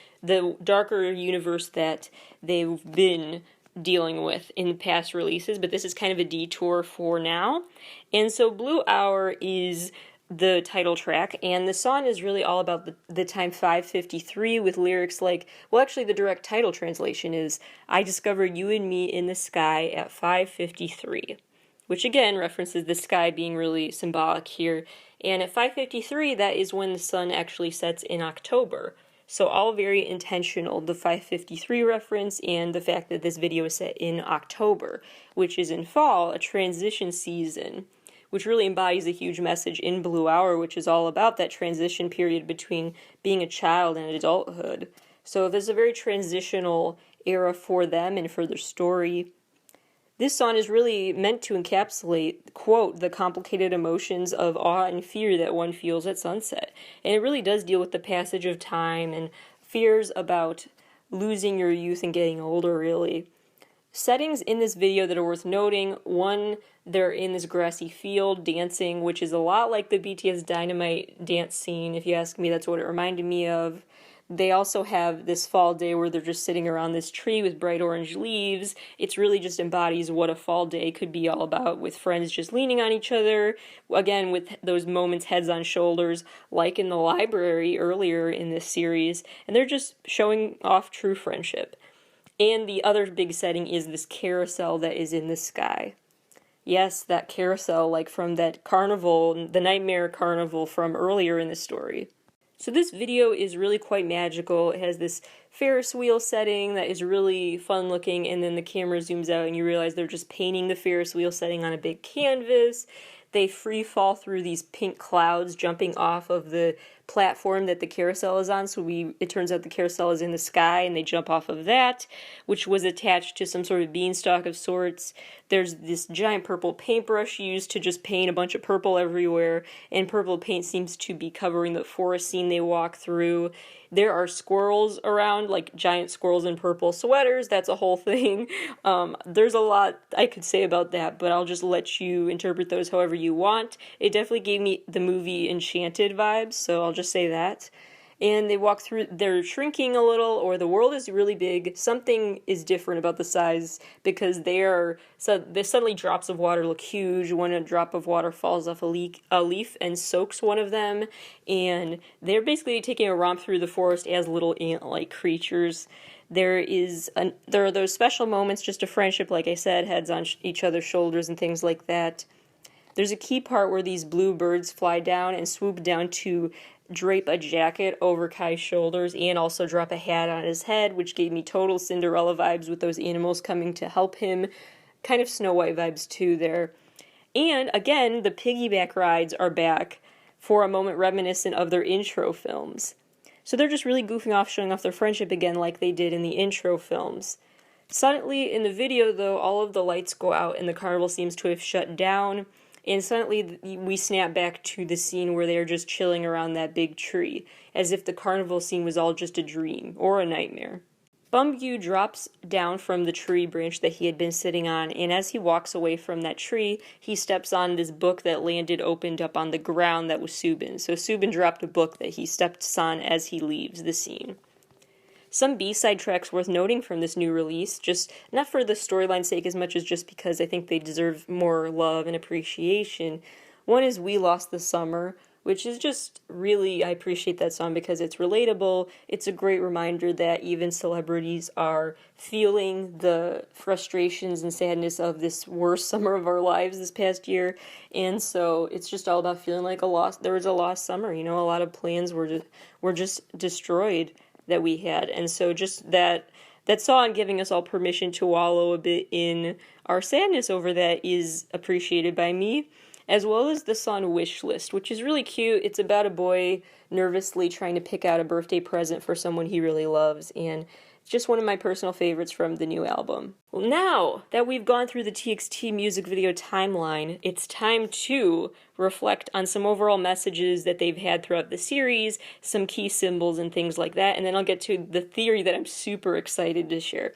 darker universe that they've been dealing with in past releases, but this is kind of a detour for now. And so Blue Hour is the title track, and the song is really all about the time 5:53 with lyrics like, well, actually the direct title translation is, "I discovered you and me in the sky at 5:53, which again references the sky being really symbolic here. And at 5:53, that is when the sun actually sets in October. So all very intentional, the 5:53 reference and the fact that this video is set in October, which is in fall, a transition season, which really embodies a huge message in Blue Hour, which is all about that transition period between being a child and adulthood. So there's a very transitional era for them and for their story. This song is really meant to encapsulate, quote, the complicated emotions of awe and fear that one feels at sunset. And it really does deal with the passage of time and fears about losing your youth and getting older, really. Settings in this video that are worth noting: one, they're in this grassy field dancing, which is a lot like the BTS Dynamite dance scene. If you ask me, that's what it reminded me of. They also have this fall day where they're just sitting around this tree with bright orange leaves. It's really just embodies what a fall day could be all about, with friends just leaning on each other, again with those moments heads on shoulders, like in the library earlier in this series, and they're just showing off true friendship. And the other big setting is this carousel that is in the sky. Yes, that carousel, like from that carnival, the Nightmare Carnival from earlier in the story. So this video is really quite magical. It has this Ferris wheel setting that is really fun looking, and then the camera zooms out and you realize they're just painting the Ferris wheel setting on a big canvas. They free fall through these pink clouds jumping off of the platform that the carousel is on. So it turns out the carousel is in the sky and they jump off of that, which was attached to some sort of beanstalk of sorts. There's this giant purple paintbrush used to just paint a bunch of purple everywhere, and purple paint seems to be covering the forest scene they walk through. There are squirrels around, like giant squirrels in purple sweaters. That's a whole thing. There's a lot I could say about that, but I'll just let you interpret those however you want. It definitely gave me the movie Enchanted vibes, so I'll just say that. And they walk through, they're shrinking a little, or the world is really big. Something is different about the size, because suddenly drops of water look huge. When a drop of water falls off a leaf and soaks one of them, and they're basically taking a romp through the forest as little ant-like creatures. There are those special moments, just a friendship, like I said, heads on each other's shoulders and things like that. There's a key part where these blue birds fly down and swoop down to drape a jacket over Kai's shoulders and also drop a hat on his head, which gave me total Cinderella vibes with those animals coming to help him. Kind of Snow White vibes too there. And again, the piggyback rides are back for a moment reminiscent of their intro films. So they're just really goofing off, showing off their friendship again like they did in the intro films. Suddenly, in the video though, all of the lights go out and the carnival seems to have shut down. And suddenly we snap back to the scene where they're just chilling around that big tree, as if the carnival scene was all just a dream or a nightmare. Bumblebee drops down from the tree branch that he had been sitting on, and as he walks away from that tree, he steps on this book that landed opened up on the ground that was Subin. So Subin dropped a book that he steps on as he leaves the scene. Some B-side tracks worth noting from this new release, just not for the storyline's sake as much as just because I think they deserve more love and appreciation. One is We Lost the Summer, which is just really, I appreciate that song because it's relatable. It's a great reminder that even celebrities are feeling the frustrations and sadness of this worst summer of our lives this past year. And so it's just all about feeling like there was a lost summer. You know, a lot of plans were just destroyed that we had. And so just that song giving us all permission to wallow a bit in our sadness over that is appreciated by me, as well as the song Wish List, which is really cute. It's about a boy nervously trying to pick out a birthday present for someone he really loves, and it's just one of my personal favorites from the new album. Well, now that we've gone through the TXT music video timeline, it's time to reflect on some overall messages that they've had throughout the series, some key symbols and things like that, and then I'll get to the theory that I'm super excited to share.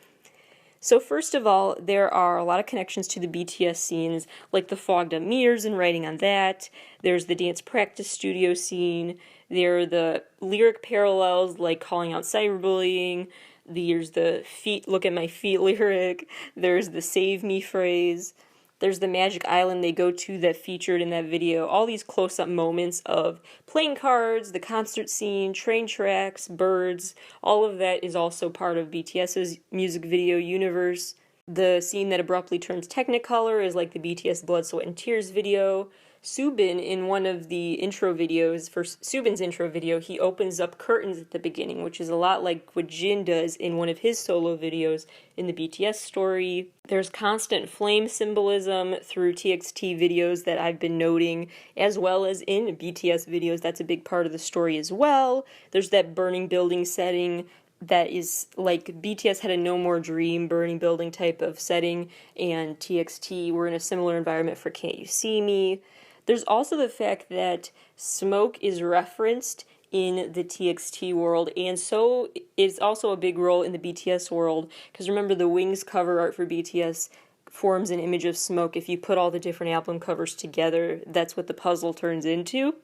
So first of all, there are a lot of connections to the BTS scenes, like the fogged up mirrors and writing on that. There's the dance practice studio scene. There are the lyric parallels, like calling out cyberbullying. There's the feet, look at my feet lyric. There's the save me phrase. There's the magic island they go to that featured in that video. All these close-up moments of playing cards, the concert scene, train tracks, birds. All of that is also part of BTS's music video universe. The scene that abruptly turns Technicolor is like the BTS Blood, Sweat, and Tears video. Subin, in one of the intro videos, for Subin's intro video, he opens up curtains at the beginning, which is a lot like what Jin does in one of his solo videos in the BTS story. There's constant flame symbolism through TXT videos that I've been noting, as well as in BTS videos. That's a big part of the story as well. There's that burning building setting that is like BTS had a No More Dream burning building type of setting, and TXT were in a similar environment for Can't You See Me. There's also the fact that smoke is referenced in the TXT world, and so it's also a big role in the BTS world, because remember the Wings cover art for BTS forms an image of smoke. If you put all the different album covers together, that's what the puzzle turns into.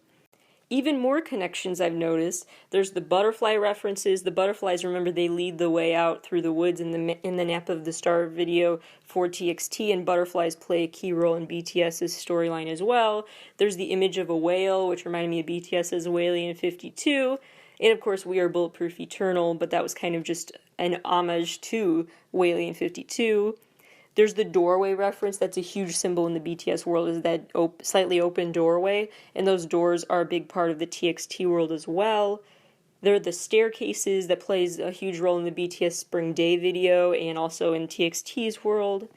Even more connections I've noticed. There's the butterfly references. The butterflies, remember, they lead the way out through the woods in the Nap of the Star video for TXT, and butterflies play a key role in BTS's storyline as well. There's the image of a whale, which reminded me of BTS's Whaley 52. And of course, We Are Bulletproof Eternal, but that was kind of just an homage to Whaley 52. There's the doorway reference. That's a huge symbol in the BTS world, is that slightly open doorway, and those doors are a big part of the TXT world as well. There are the staircases that plays a huge role in the BTS Spring Day video and also in TXT's world.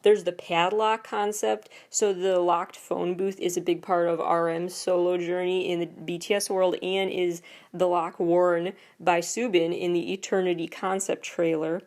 There's the padlock concept. So the locked phone booth is a big part of RM's solo journey in the BTS world and is the lock worn by Soobin in the Eternity concept trailer.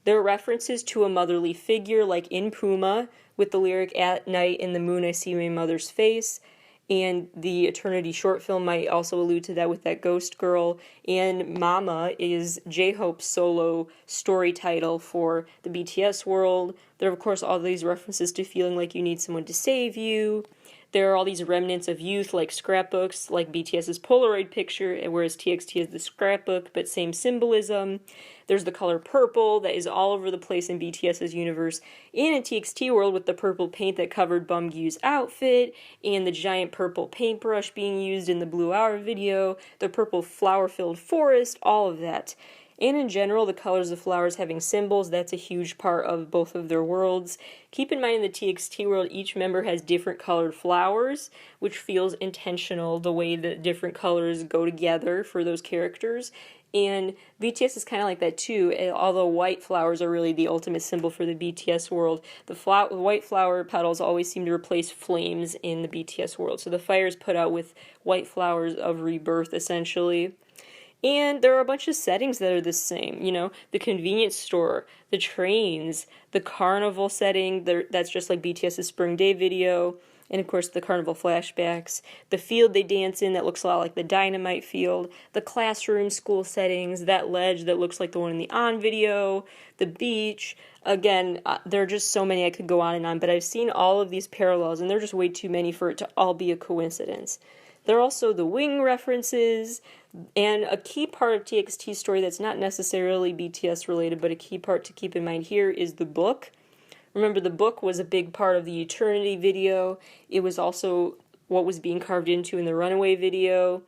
There are references to a motherly figure like in Puma with the lyric "At night in the moon I see my mother's face." And the Eternity short film might also allude to that with that ghost girl. And Mama is J-Hope's solo story title for the BTS world. There are, of course, all these references to feeling like you need someone to save you. There are all these remnants of youth, like scrapbooks, like BTS's Polaroid picture, whereas TXT is the scrapbook, but same symbolism. There's the color purple that is all over the place in BTS's universe and in TXT world with the purple paint that covered Bumgyu's outfit and the giant purple paintbrush being used in the Blue Hour video, the purple flower-filled forest, all of that. And in general, the colors of flowers having symbols, that's a huge part of both of their worlds. Keep in mind in the TXT world, each member has different colored flowers, which feels intentional, the way that different colors go together for those characters. And BTS is kind of like that too, although white flowers are really the ultimate symbol for the BTS world. The white flower petals always seem to replace flames in the BTS world. So the fire is put out with white flowers of rebirth, essentially. And there are a bunch of settings that are the same, the convenience store, the trains, the carnival setting, that's just like BTS's Spring Day video, and of course the carnival flashbacks, the field they dance in that looks a lot like the Dynamite field, the classroom school settings, that ledge that looks like the one in the On video, the beach. Again, there are just so many I could go on and on, but I've seen all of these parallels, and they're just way too many for it to all be a coincidence. There are also the wing references, and a key part of TXT's story that's not necessarily BTS related, but a key part to keep in mind here is the book. Remember, the book was a big part of the Eternity video. It was also what was being carved into in the Runaway video.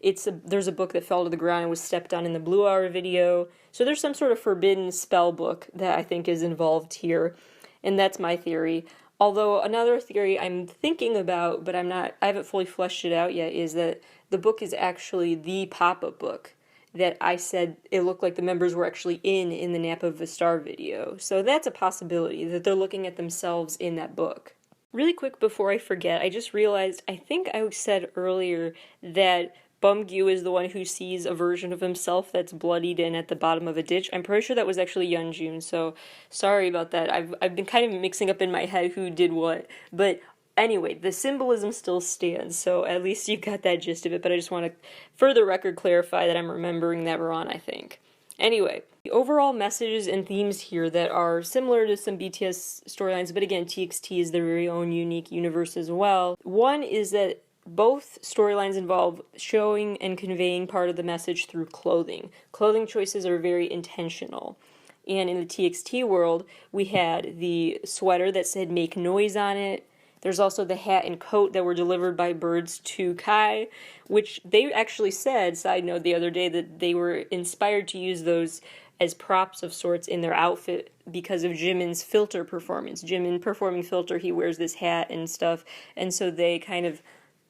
There's a book that fell to the ground and was stepped on in the Blue Hour video. So there's some sort of forbidden spell book that I think is involved here, and that's my theory. Although another theory I'm thinking about, but I haven't fully fleshed it out yet, is that the book is actually the pop-up book that I said it looked like the members were actually in the Nap of a Star video. So that's a possibility, that they're looking at themselves in that book. Really quick before I forget, I just realized, I think I said earlier that Bumgyu is the one who sees a version of himself that's bloodied and at the bottom of a ditch. I'm pretty sure that was actually Yeonjun, so sorry about that. I've been kind of mixing up in my head who did what. But anyway, the symbolism still stands, so at least you got that gist of it. But I just want to, for the record, clarify that I'm remembering that wrong, I think. Anyway, the overall messages and themes here that are similar to some BTS storylines, but again, TXT is their very own unique universe as well. One is that both storylines involve showing and conveying part of the message through clothing. Clothing choices are very intentional. And in the TXT world, we had the sweater that said "Make Noise" on it. There's also the hat and coat that were delivered by Birds to Kai, which they actually said, side note, the other day, that they were inspired to use those as props of sorts in their outfit because of Jimin's filter performance. Jimin performing filter, he wears this hat and stuff, and so they kind of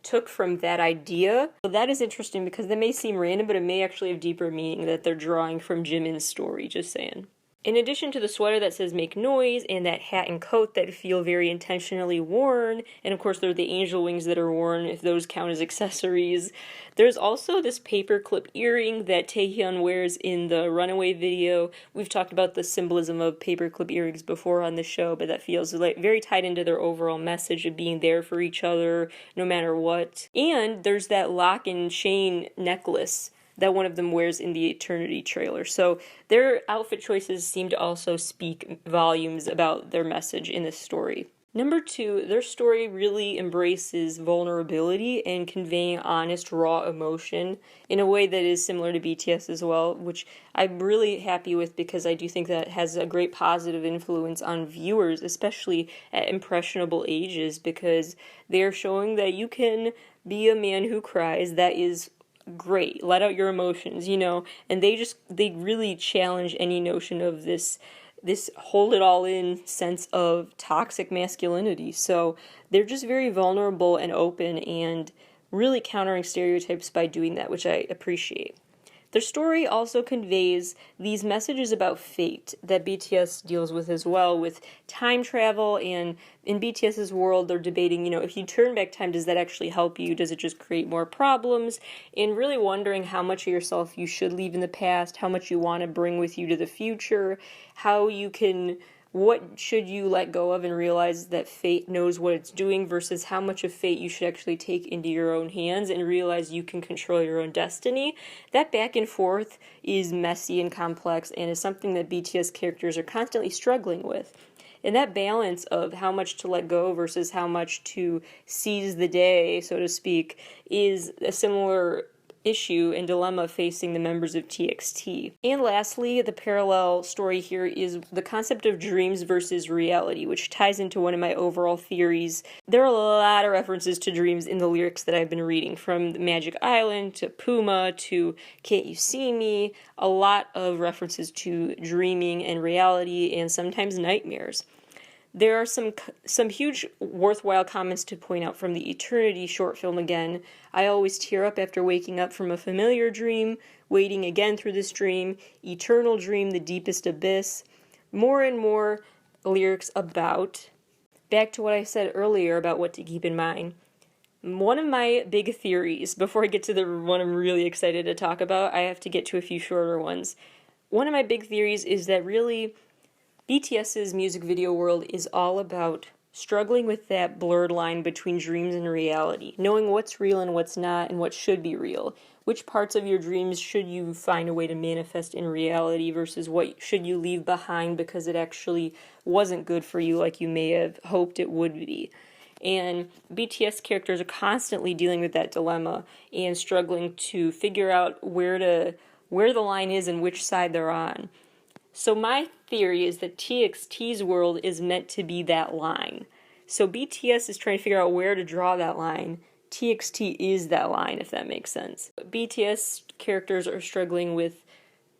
took from that idea. So that is interesting because they may seem random, but it may actually have deeper meaning that they're drawing from Jimin's story, just saying. In addition to the sweater that says "Make Noise" and that hat and coat that feel very intentionally worn, and of course there are the angel wings that are worn, if those count as accessories, there's also this paperclip earring that Taehyun wears in the Runaway video. We've talked about the symbolism of paperclip earrings before on the show, but that feels like very tied into their overall message of being there for each other no matter what. And there's that lock and chain necklace that one of them wears in the Eternity trailer. So their outfit choices seem to also speak volumes about their message in this story. Number 2, their story really embraces vulnerability and conveying honest, raw emotion in a way that is similar to BTS as well, which I'm really happy with because I do think that has a great positive influence on viewers, especially at impressionable ages, because they're showing that you can be a man who cries. That is great. Let out your emotions, and they really challenge any notion of this hold it all in sense of toxic masculinity. So they're just very vulnerable and open and really countering stereotypes by doing that, which I appreciate. The story also conveys these messages about fate that BTS deals with as well, with time travel, and in BTS's world they're debating, if you turn back time, does that actually help you? Does it just create more problems? And really wondering how much of yourself you should leave in the past, how much you want to bring with you to the future, what should you let go of and realize that fate knows what it's doing versus how much of fate you should actually take into your own hands and realize you can control your own destiny. That back and forth is messy and complex and is something that BTS characters are constantly struggling with. And that balance of how much to let go versus how much to seize the day, so to speak, is a similar issue and dilemma facing the members of TXT. And lastly, the parallel story here is the concept of dreams versus reality, which ties into one of my overall theories. There are a lot of references to dreams in the lyrics that I've been reading, from Magic Island to Puma to Can't You See Me, a lot of references to dreaming and reality and sometimes nightmares. There are some huge worthwhile comments to point out from the Eternity short film again. I always tear up after waking up from a familiar dream, waiting again through this dream, eternal dream, the deepest abyss. More and more lyrics about, back to what I said earlier about what to keep in mind. One of my big theories, before I get to the one I'm really excited to talk about, I have to get to a few shorter ones. One of my big theories is that really BTS's music video world is all about struggling with that blurred line between dreams and reality, knowing what's real and what's not, and what should be real. Which parts of your dreams should you find a way to manifest in reality versus what should you leave behind because it actually wasn't good for you like you may have hoped it would be. And BTS characters are constantly dealing with that dilemma and struggling to figure out where the line is and which side they're on. So my theory is that TXT's world is meant to be that line. So BTS is trying to figure out where to draw that line. TXT is that line, if that makes sense. BTS characters are struggling with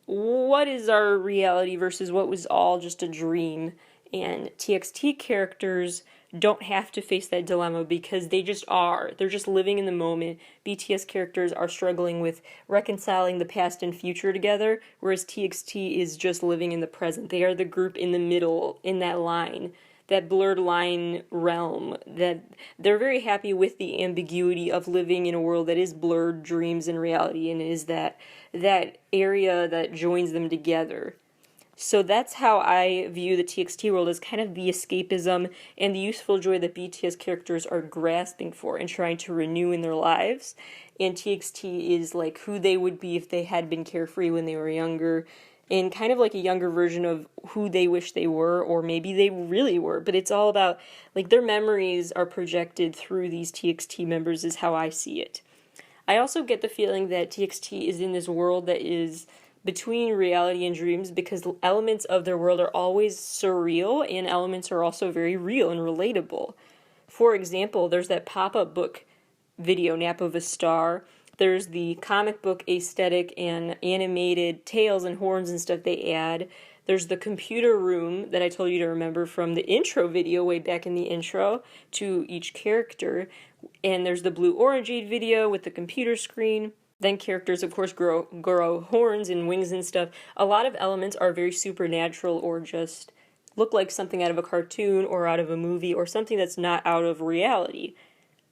what is our reality versus what was all just a dream. And TXT characters don't have to face that dilemma because they just are. They're just living in the moment. BTS characters are struggling with reconciling the past and future together, whereas TXT is just living in the present. They are the group in the middle, in that line, that blurred line realm, that they're very happy with the ambiguity of living in a world that is blurred dreams and reality, and is that area that joins them together. So that's how I view the TXT world, as kind of the escapism and the useful joy that BTS characters are grasping for and trying to renew in their lives. And TXT is like who they would be if they had been carefree when they were younger, and kind of like a younger version of who they wish they were, or maybe they really were. But it's all about, like, their memories are projected through these TXT members is how I see it. I also get the feeling that TXT is in this world that is between reality and dreams, because elements of their world are always surreal and elements are also very real and relatable. For example, there's that pop-up book video, Nap of a Star. There's the comic book aesthetic and animated tails and horns and stuff they add. There's the computer room that I told you to remember from the intro video way back in the intro to each character. And there's the blue orangeade video with the computer screen. Then characters, of course, grow horns and wings and stuff. A lot of elements are very supernatural or just look like something out of a cartoon or out of a movie or something that's not out of reality.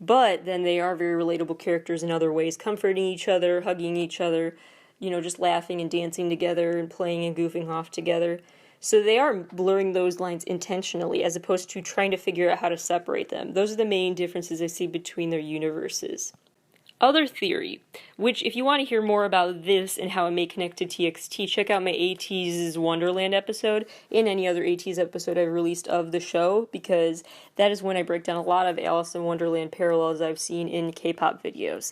But then they are very relatable characters in other ways, comforting each other, hugging each other, just laughing and dancing together and playing and goofing off together. So they are blurring those lines intentionally as opposed to trying to figure out how to separate them. Those are the main differences I see between their universes. Other theory, which if you want to hear more about this and how it may connect to TXT, check out my ATEEZ Wonderland episode and any other ATEEZ episode I've released of the show, because that is when I break down a lot of Alice in Wonderland parallels I've seen in K-pop videos.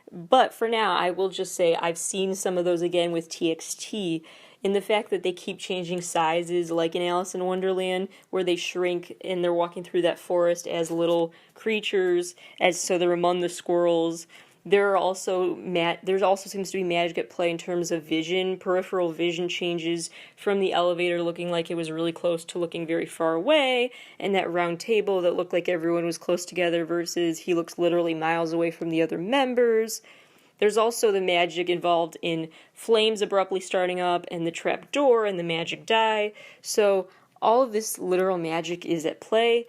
But for now, I will just say I've seen some of those again with TXT, in the fact that they keep changing sizes, like in Alice in Wonderland, where they shrink and they're walking through that forest as little creatures, so they're among the squirrels. There's also seems to be magic at play in terms of vision. Peripheral vision changes from the elevator looking like it was really close to looking very far away, and that round table that looked like everyone was close together versus he looks literally miles away from the other members. There's also the magic involved in flames abruptly starting up and the trap door and the magic die. So all of this literal magic is at play.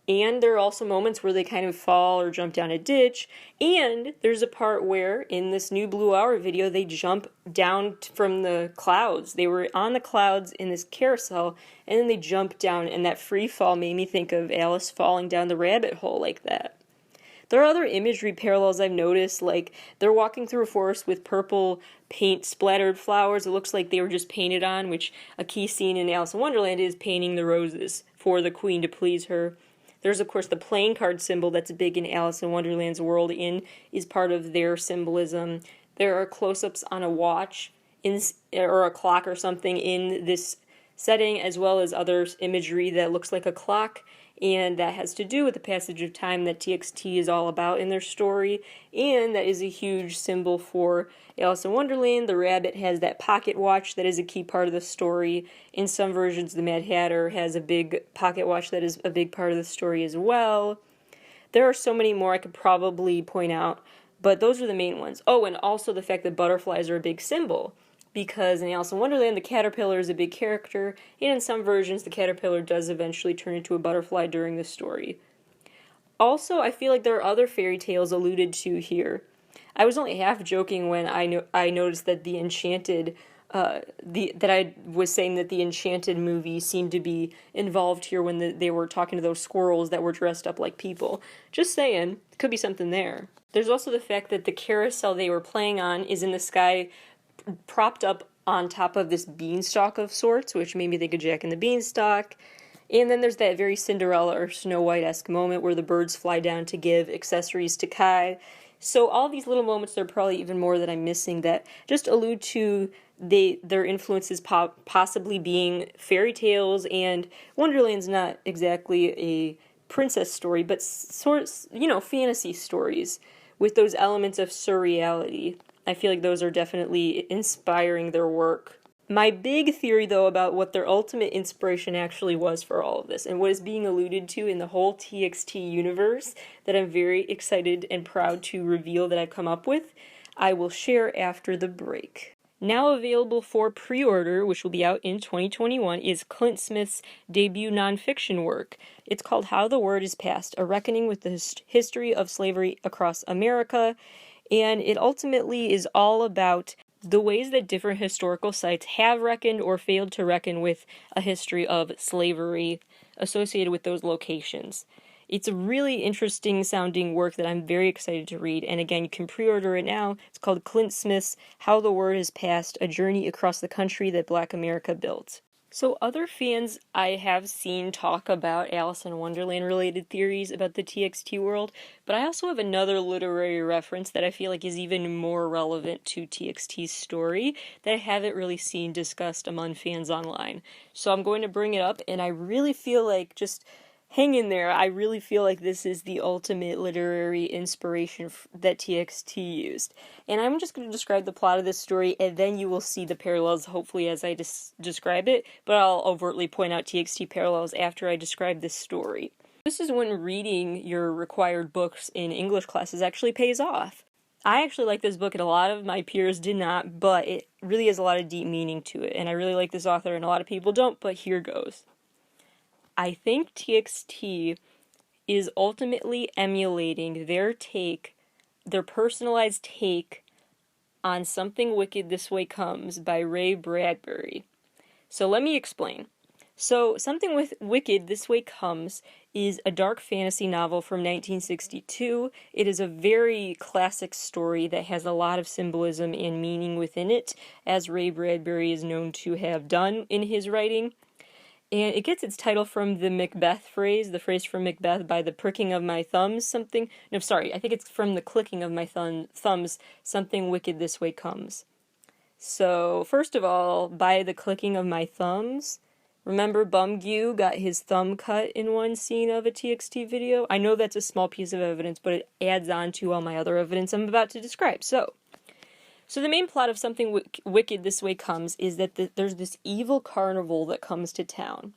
And there are also moments where they kind of fall or jump down a ditch. And there's a part where, in this new Blue Hour video, they jump down from the clouds. They were on the clouds in this carousel, and then they jump down, and that free fall made me think of Alice falling down the rabbit hole like that. There are other imagery parallels I've noticed, like they're walking through a forest with purple paint splattered flowers. It looks like they were just painted on, which a key scene in Alice in Wonderland is painting the roses for the queen to please her. There's, of course, the playing card symbol that's big in Alice in Wonderland's world is part of their symbolism. There are close-ups on a watch or a clock or something in this setting, as well as other imagery that looks like a clock, and that has to do with the passage of time that TXT is all about in their story, and that is a huge symbol for Alice in Wonderland. The rabbit has that pocket watch that is a key part of the story. In some versions, the Mad Hatter has a big pocket watch that is a big part of the story as well. There are so many more I could probably point out, but those are the main ones. Oh, and also the fact that butterflies are a big symbol, because in Alice in Wonderland, the caterpillar is a big character, and in some versions, the caterpillar does eventually turn into a butterfly during the story. Also, I feel like there are other fairy tales alluded to here. I was only half joking when I noticed that the Enchanted, that I was saying that the Enchanted movie seemed to be involved here when they were talking to those squirrels that were dressed up like people. Just saying, could be something there. There's also the fact that the carousel they were playing on is in the sky, propped up on top of this beanstalk of sorts, which maybe they could Jack in the Beanstalk. And then there's that very Cinderella or Snow White-esque moment where the birds fly down to give accessories to Kai. So all these little moments, there are probably even more that I'm missing that just allude to their influences possibly being fairy tales, and Wonderland's not exactly a princess story, but fantasy stories with those elements of surreality. I feel like those are definitely inspiring their work. My big theory, though, about what their ultimate inspiration actually was for all of this, and what is being alluded to in the whole TXT universe, that I'm very excited and proud to reveal that I've come up with, I will share after the break. Now available for pre-order, which will be out in 2021, is Clint Smith's debut nonfiction work. It's called How the Word is Passed, A Reckoning with the History of Slavery Across America, and it ultimately is all about the ways that different historical sites have reckoned or failed to reckon with a history of slavery associated with those locations. It's a really interesting sounding work that I'm very excited to read, and again, you can pre-order it now. It's called Clint Smith's How the Word is Passed, A Journey Across the Country That Black America Built. So other fans I have seen talk about Alice in Wonderland related theories about the TXT world, but I also have another literary reference that I feel like is even more relevant to TXT's story that I haven't really seen discussed among fans online. So I'm going to bring it up, and I really feel like, just hang in there, I really feel like this is the ultimate literary inspiration that TXT used. And I'm just going to describe the plot of this story, and then you will see the parallels, hopefully, as I describe it, but I'll overtly point out TXT parallels after I describe this story. This is when reading your required books in English classes actually pays off. I actually like this book, and a lot of my peers did not, but it really has a lot of deep meaning to it, and I really like this author, and a lot of people don't, but here goes. I think TXT is ultimately emulating their personalized take on Something Wicked This Way Comes by Ray Bradbury. So let me explain. So Something Wicked This Way Comes is a dark fantasy novel from 1962. It is a very classic story that has a lot of symbolism and meaning within it, as Ray Bradbury is known to have done in his writing. And it gets its title from the Macbeth phrase, the phrase from Macbeth, by the pricking of my thumbs, I think it's from the clicking of my thumbs, something wicked this way comes. So, first of all, by the clicking of my thumbs, remember Bumgew got his thumb cut in one scene of a TXT video? I know that's a small piece of evidence, but it adds on to all my other evidence I'm about to describe. So the main plot of Something Wicked This Way Comes is that there's this evil carnival that comes to town.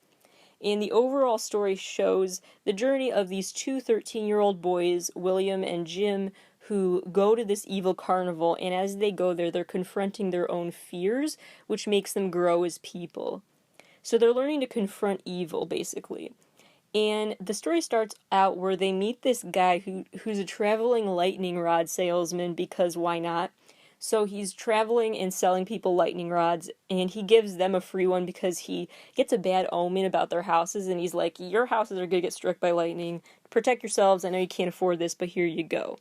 And the overall story shows the journey of these two 13-year-old boys, William and Jim, who go to this evil carnival, and as they go there, they're confronting their own fears, which makes them grow as people. So they're learning to confront evil, basically. And the story starts out where they meet this guy who's a traveling lightning rod salesman, because why not? So he's traveling and selling people lightning rods, and he gives them a free one because he gets a bad omen about their houses, and he's like, your houses are going to get struck by lightning. Protect yourselves. I know you can't afford this, but here you go.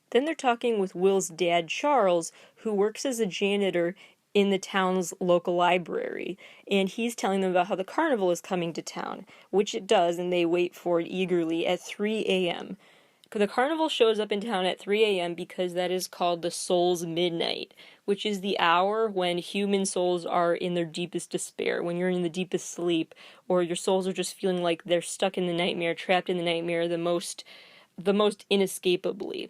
Then they're talking with Will's dad, Charles, who works as a janitor in the town's local library. And he's telling them about how the carnival is coming to town, which it does, and they wait for it eagerly at 3 a.m. The carnival shows up in town at 3 a.m. because that is called the Soul's Midnight, which is the hour when human souls are in their deepest despair, when you're in the deepest sleep, or your souls are just feeling like they're stuck in the nightmare, trapped in the nightmare the most inescapably.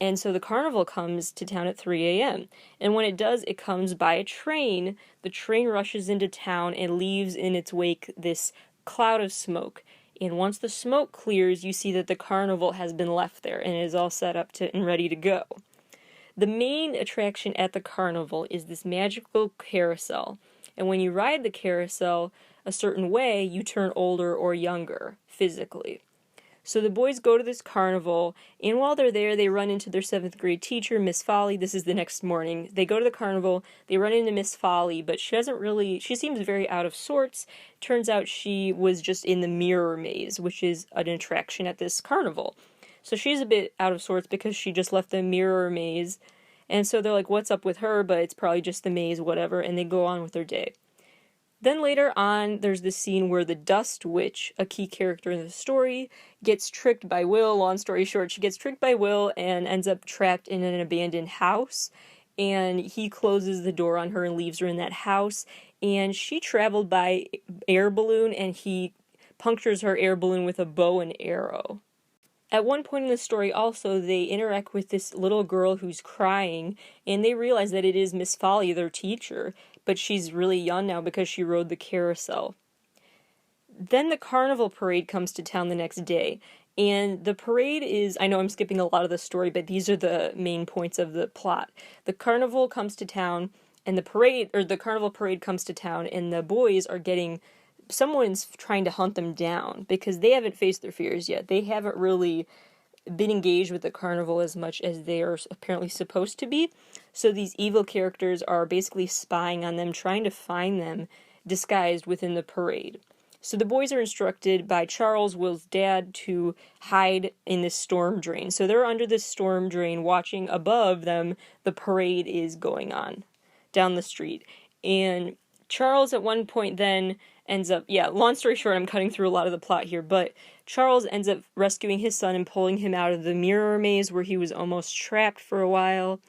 And so the carnival comes to town at 3 a.m. And when it does, it comes by a train. The train rushes into town and leaves in its wake this cloud of smoke. And once the smoke clears, you see that the carnival has been left there and is all set up and ready to go. The main attraction at the carnival is this magical carousel. And when you ride the carousel a certain way, you turn older or younger, physically. So the boys go to this carnival, and while they're there, they run into their 7th grade teacher, Miss Folly. This is the next morning. They go to the carnival, they run into Miss Folly, but she seems very out of sorts. Turns out she was just in the mirror maze, which is an attraction at this carnival. So she's a bit out of sorts because she just left the mirror maze, and so they're like, what's up with her? But it's probably just the maze, whatever, and they go on with their day. Then later on, there's this scene where the Dust Witch, a key character in the story, gets tricked by Will. Long story short, she gets tricked by Will and ends up trapped in an abandoned house. And he closes the door on her and leaves her in that house. And she traveled by air balloon, and he punctures her air balloon with a bow and arrow. At one point in the story also, they interact with this little girl who's crying, and they realize that it is Miss Folly, their teacher, but she's really young now because she rode the carousel. Then the carnival parade comes to town the next day, and the parade is, I know I'm skipping a lot of the story, but these are the main points of the plot. The carnival comes to town, and the carnival parade comes to town, and the boys are someone's trying to hunt them down because they haven't faced their fears yet. They haven't really been engaged with the carnival as much as they are apparently supposed to be. So these evil characters are basically spying on them, trying to find them disguised within the parade. So the boys are instructed by Charles, Will's dad, to hide in this storm drain. So they're under this storm drain watching above them. The parade is going on down the street. And Charles at one point then ends up, long story short, I'm cutting through a lot of the plot here, but Charles ends up rescuing his son and pulling him out of the mirror maze where he was almost trapped for a while.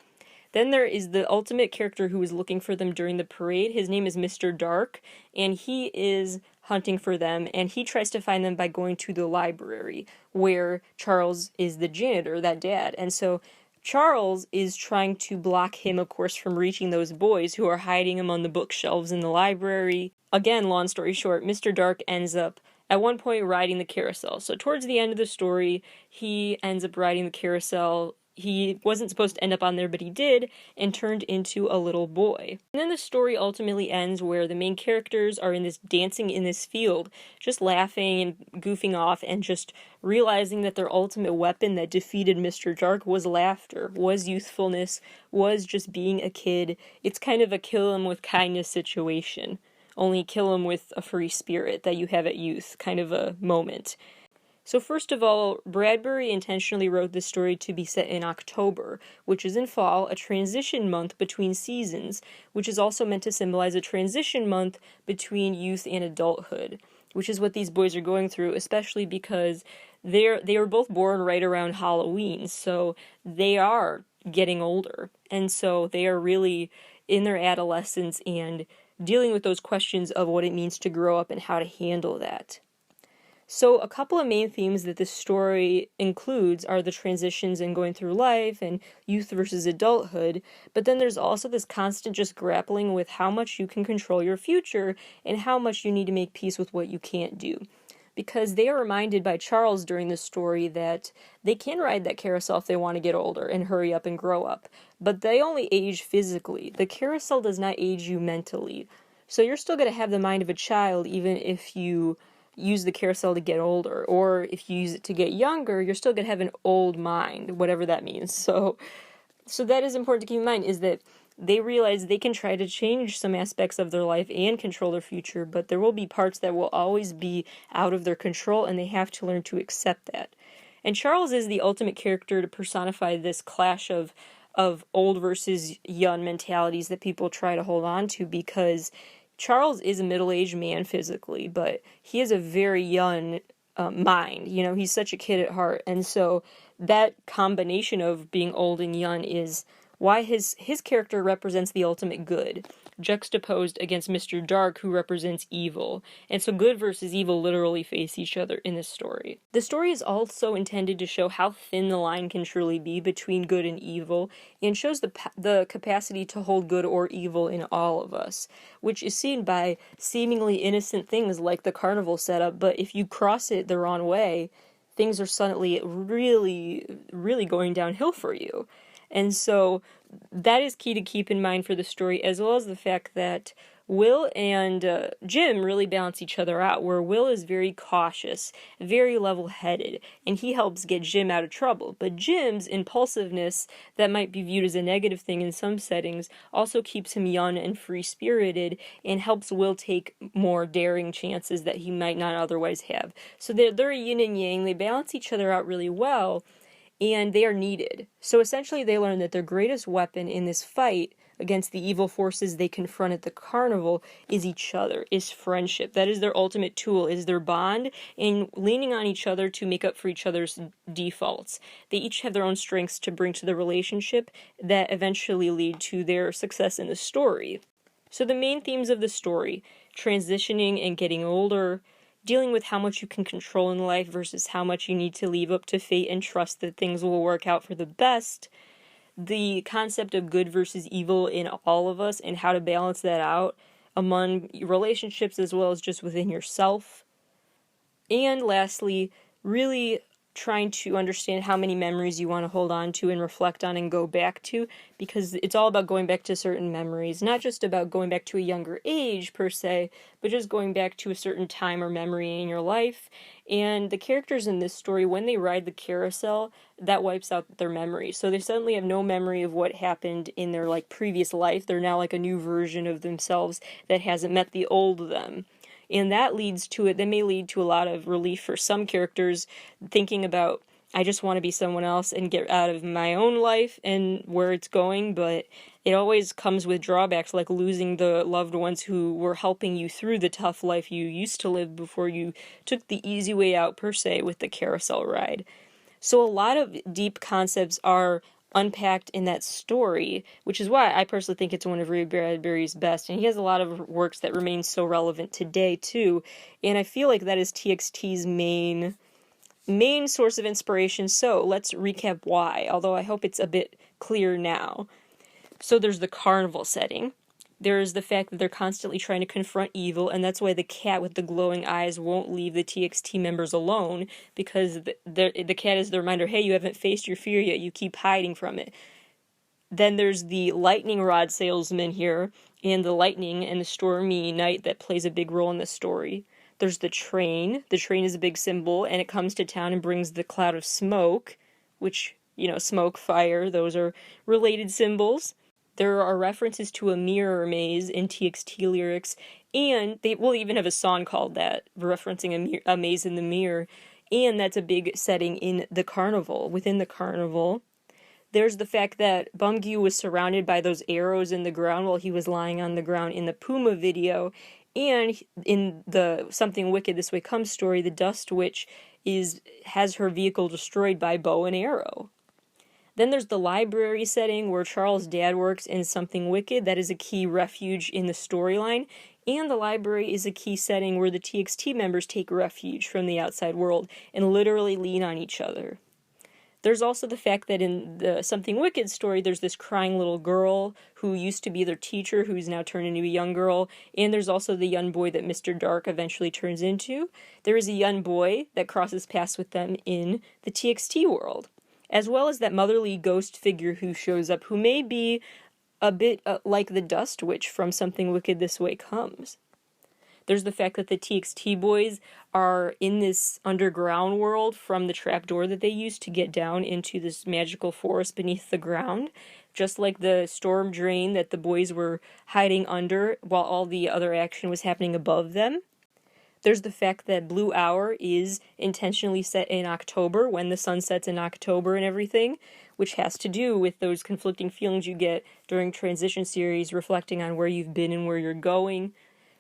Then there is the ultimate character who is looking for them during the parade. His name is Mr. Dark, and he is hunting for them, and he tries to find them by going to the library, where Charles is the janitor, that dad. And so Charles is trying to block him, of course, from reaching those boys who are hiding among the bookshelves in the library. Again, long story short, Mr. Dark ends up at one point riding the carousel. So towards the end of the story, he ends up riding the carousel. He wasn't supposed to end up on there, but he did, and turned into a little boy. And then the story ultimately ends where the main characters are dancing in this field, just laughing and goofing off, and just realizing that their ultimate weapon that defeated Mr. Dark was laughter, was youthfulness, was just being a kid. It's kind of a kill him with kindness situation. Only kill him with a free spirit that you have at youth, kind of a moment. So first of all, Bradbury intentionally wrote this story to be set in October, which is in fall, a transition month between seasons, which is also meant to symbolize a transition month between youth and adulthood, which is what these boys are going through, especially because they were both born right around Halloween, so they are getting older, and so they are really in their adolescence and dealing with those questions of what it means to grow up and how to handle that. So a couple of main themes that this story includes are the transitions in going through life and youth versus adulthood, but then there's also this constant just grappling with how much you can control your future and how much you need to make peace with what you can't do. Because they are reminded by Charles during the story that they can ride that carousel if they want to get older and hurry up and grow up, but they only age physically. The carousel does not age you mentally. So you're still going to have the mind of a child even if you use the carousel to get older, or if you use it to get younger, you're still going to have an old mind, whatever that means. So that is important to keep in mind, is that they realize they can try to change some aspects of their life and control their future, but there will be parts that will always be out of their control, and they have to learn to accept that. And Charles is the ultimate character to personify this clash of old versus young mentalities that people try to hold on to, because Charles is a middle-aged man physically, but he is a very young mind. He's such a kid at heart. And so that combination of being old and young is why his character represents the ultimate good, juxtaposed against Mr. Dark, who represents evil. And so good versus evil literally face each other in this story. The story is also intended to show how thin the line can truly be between good and evil, and shows the capacity to hold good or evil in all of us, which is seen by seemingly innocent things like the carnival setup, but if you cross it the wrong way, things are suddenly really, really going downhill for you. And so that is key to keep in mind for the story, as well as the fact that Will and Jim really balance each other out, where Will is very cautious, very level-headed, and he helps get Jim out of trouble. But Jim's impulsiveness, that might be viewed as a negative thing in some settings, also keeps him young and free-spirited, and helps Will take more daring chances that he might not otherwise have. So they're yin and yang, they balance each other out really well, and they are needed. So essentially they learn that their greatest weapon in this fight against the evil forces they confront at the carnival is each other, is friendship. That is their ultimate tool, is their bond, and leaning on each other to make up for each other's defaults. They each have their own strengths to bring to the relationship that eventually lead to their success in the story. So the main themes of the story: transitioning and getting older, dealing with how much you can control in life versus how much you need to leave up to fate and trust that things will work out for the best, the concept of good versus evil in all of us and how to balance that out among relationships as well as just within yourself, and lastly, really trying to understand how many memories you want to hold on to and reflect on and go back to, because it's all about going back to certain memories, not just about going back to a younger age per se, but just going back to a certain time or memory in your life. And the characters in this story, when they ride the carousel, that wipes out their memory. So they suddenly have no memory of what happened in their previous life. They're now a new version of themselves that hasn't met the old them. And that may lead to a lot of relief for some characters, thinking about, I just want to be someone else and get out of my own life and where it's going, but it always comes with drawbacks, like losing the loved ones who were helping you through the tough life you used to live before you took the easy way out, per se, with the carousel ride. So a lot of deep concepts are unpacked in that story, which is why I personally think it's one of Ray Bradbury's best, and he has a lot of works that remain so relevant today too, and I feel like that is TXT's main source of inspiration. So let's recap why, although I hope it's a bit clear now. So there's the carnival setting. There's the fact that they're constantly trying to confront evil, and that's why the cat with the glowing eyes won't leave the TXT members alone, because the cat is the reminder, hey, you haven't faced your fear yet, you keep hiding from it. Then there's the lightning rod salesman here, and the lightning and the stormy night that plays a big role in the story. There's the train. The train is a big symbol, and it comes to town and brings the cloud of smoke, which, smoke, fire, those are related symbols. There are references to a mirror maze in TXT lyrics, and they will even have a song called that, referencing a maze in the mirror, and that's a big setting in the carnival, within the carnival. There's the fact that Bumgyu was surrounded by those arrows in the ground while he was lying on the ground in the Puma video, and in the Something Wicked This Way Comes story, the Dust Witch has her vehicle destroyed by bow and arrow. Then there's the library setting where Charles' dad works in Something Wicked. That is a key refuge in the storyline. And the library is a key setting where the TXT members take refuge from the outside world and literally lean on each other. There's also the fact that in the Something Wicked story, there's this crying little girl who used to be their teacher, who's now turned into a young girl, and there's also the young boy that Mr. Dark eventually turns into. There is a young boy that crosses paths with them in the TXT world, as well as that motherly ghost figure who shows up, who may be a bit like the Dust Witch from Something Wicked This Way Comes. There's the fact that the TXT boys are in this underground world from the trapdoor that they used to get down into this magical forest beneath the ground, just like the storm drain that the boys were hiding under while all the other action was happening above them. There's the fact that Blue Hour is intentionally set in October, when the sun sets in October and everything, which has to do with those conflicting feelings you get during transition series, reflecting on where you've been and where you're going.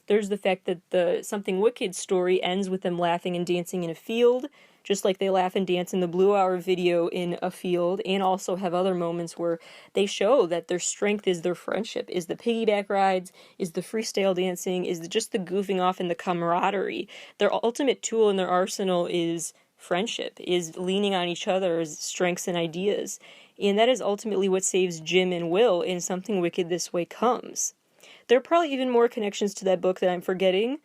There's the fact that the Something Wicked story ends with them laughing and dancing in a field, just like they laugh and dance in the Blue Hour video in a field, and also have other moments where they show that their strength is their friendship, is the piggyback rides, is the freestyle dancing, is just the goofing off and the camaraderie. Their ultimate tool in their arsenal is friendship, is leaning on each other's strengths and ideas, and that is ultimately what saves Jim and Will in Something Wicked This Way Comes. There are probably even more connections to that book that I'm forgetting,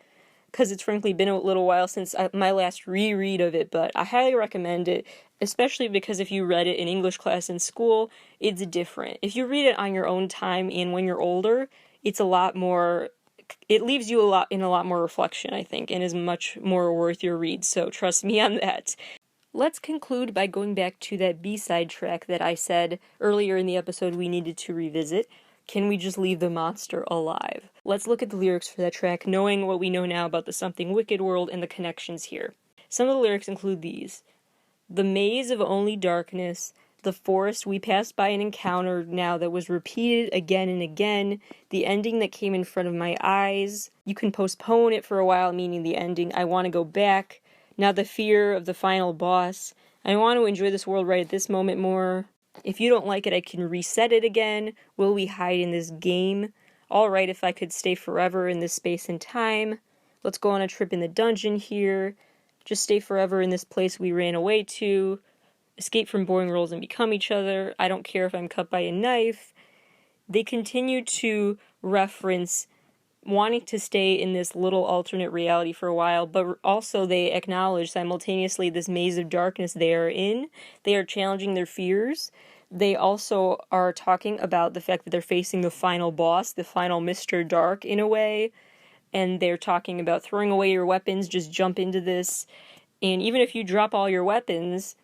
because it's frankly been a little while since my last reread of it, but I highly recommend it, especially because if you read it in English class in school, it's different. If you read it on your own time and when you're older, it's a lot more, it leaves you in a lot more reflection, I think, and is much more worth your read, so trust me on that. Let's conclude by going back to that B-side track that I said earlier in the episode we needed to revisit. Can we just leave the monster alive? Let's look at the lyrics for that track, knowing what we know now about the Something Wicked world and the connections here. Some of the lyrics include these. The maze of only darkness, the forest we passed by and encountered now that was repeated again and again, the ending that came in front of my eyes. You can postpone it for a while, meaning the ending. I want to go back. Now the fear of the final boss. I want to enjoy this world right at this moment more. If you don't like it, I can reset it again. Will we hide in this game? Alright, if I could stay forever in this space and time. Let's go on a trip in the dungeon here. Just stay forever in this place we ran away to. Escape from boring roles and become each other. I don't care if I'm cut by a knife. They continue to reference wanting to stay in this little alternate reality for a while, but also they acknowledge simultaneously this maze of darkness they are in. They are challenging their fears. They also are talking about the fact that they're facing the final boss, the final Mr. Dark in a way, and they're talking about throwing away your weapons, just jump into this, and even if you drop all your weapons,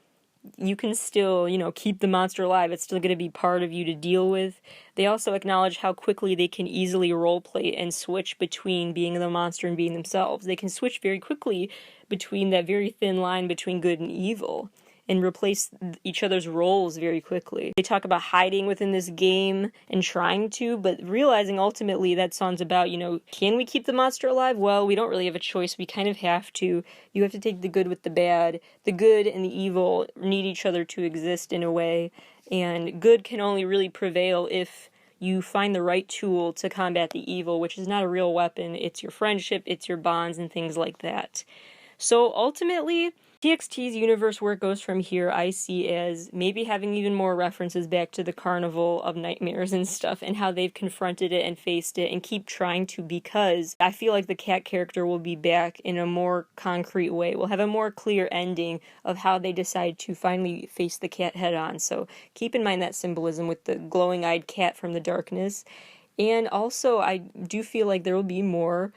you can still, keep the monster alive. It's still going to be part of you to deal with. They also acknowledge how quickly they can easily roleplay and switch between being the monster and being themselves. They can switch very quickly between that very thin line between good and evil and replace each other's roles very quickly. They talk about hiding within this game and trying to, but realizing ultimately that song's about, can we keep the monster alive? Well, we don't really have a choice. We kind of have to. You have to take the good with the bad. The good and the evil need each other to exist in a way, and good can only really prevail if you find the right tool to combat the evil, which is not a real weapon. It's your friendship, it's your bonds, and things like that. So ultimately, TXT's universe where it goes from here, I see as maybe having even more references back to the Carnival of Nightmares and stuff, and how they've confronted it and faced it and keep trying to, because I feel like the cat character will be back in a more concrete way. We'll have a more clear ending of how they decide to finally face the cat head on. So keep in mind that symbolism with the glowing-eyed cat from the darkness. And also, I do feel like there will be more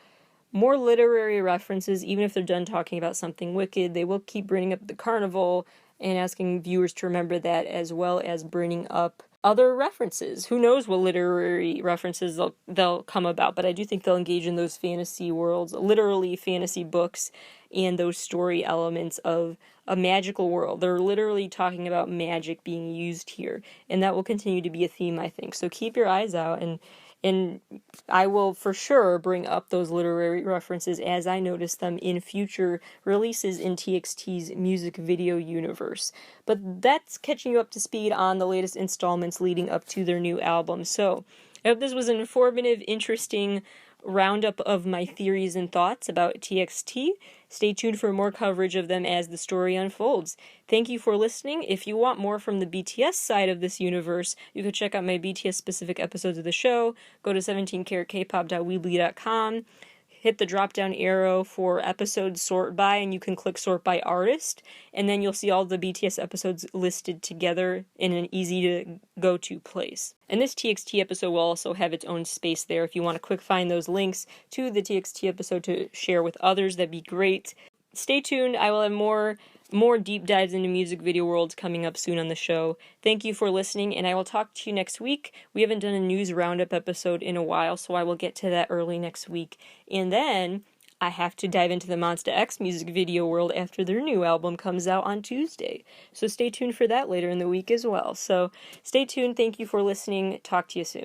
literary references, even if they're done talking about Something Wicked. They will keep bringing up the carnival and asking viewers to remember that, as well as bringing up other references. Who knows what literary references they'll come about, but I do think they'll engage in those fantasy worlds, literally fantasy books, and those story elements of a magical world. They're literally talking about magic being used here, and that will continue to be a theme, I think. So keep your eyes out and And I will for sure bring up those literary references as I notice them in future releases in TXT's music video universe. But that's catching you up to speed on the latest installments leading up to their new album. So I hope this was an informative, interesting roundup of my theories and thoughts about TXT. Stay tuned for more coverage of them as the story unfolds. Thank you for listening. If you want more from the BTS side of this universe, you can check out my BTS specific episodes of the show. Go to 17caratkpop.weebly.com. Hit the drop down arrow for episodes sort by, and you can click sort by artist, and then you'll see all the BTS episodes listed together in an easy to go to place. And this TXT episode will also have its own space there. If you want to quick find those links to the TXT episode to share with others, that'd be great. Stay tuned. I will have more deep dives into music video worlds coming up soon on the show. Thank you for listening, and I will talk to you next week. We haven't done a news roundup episode in a while, so I will get to that early next week. And then I have to dive into the Monsta X music video world after their new album comes out on Tuesday. So stay tuned for that later in the week as well. So stay tuned. Thank you for listening. Talk to you soon.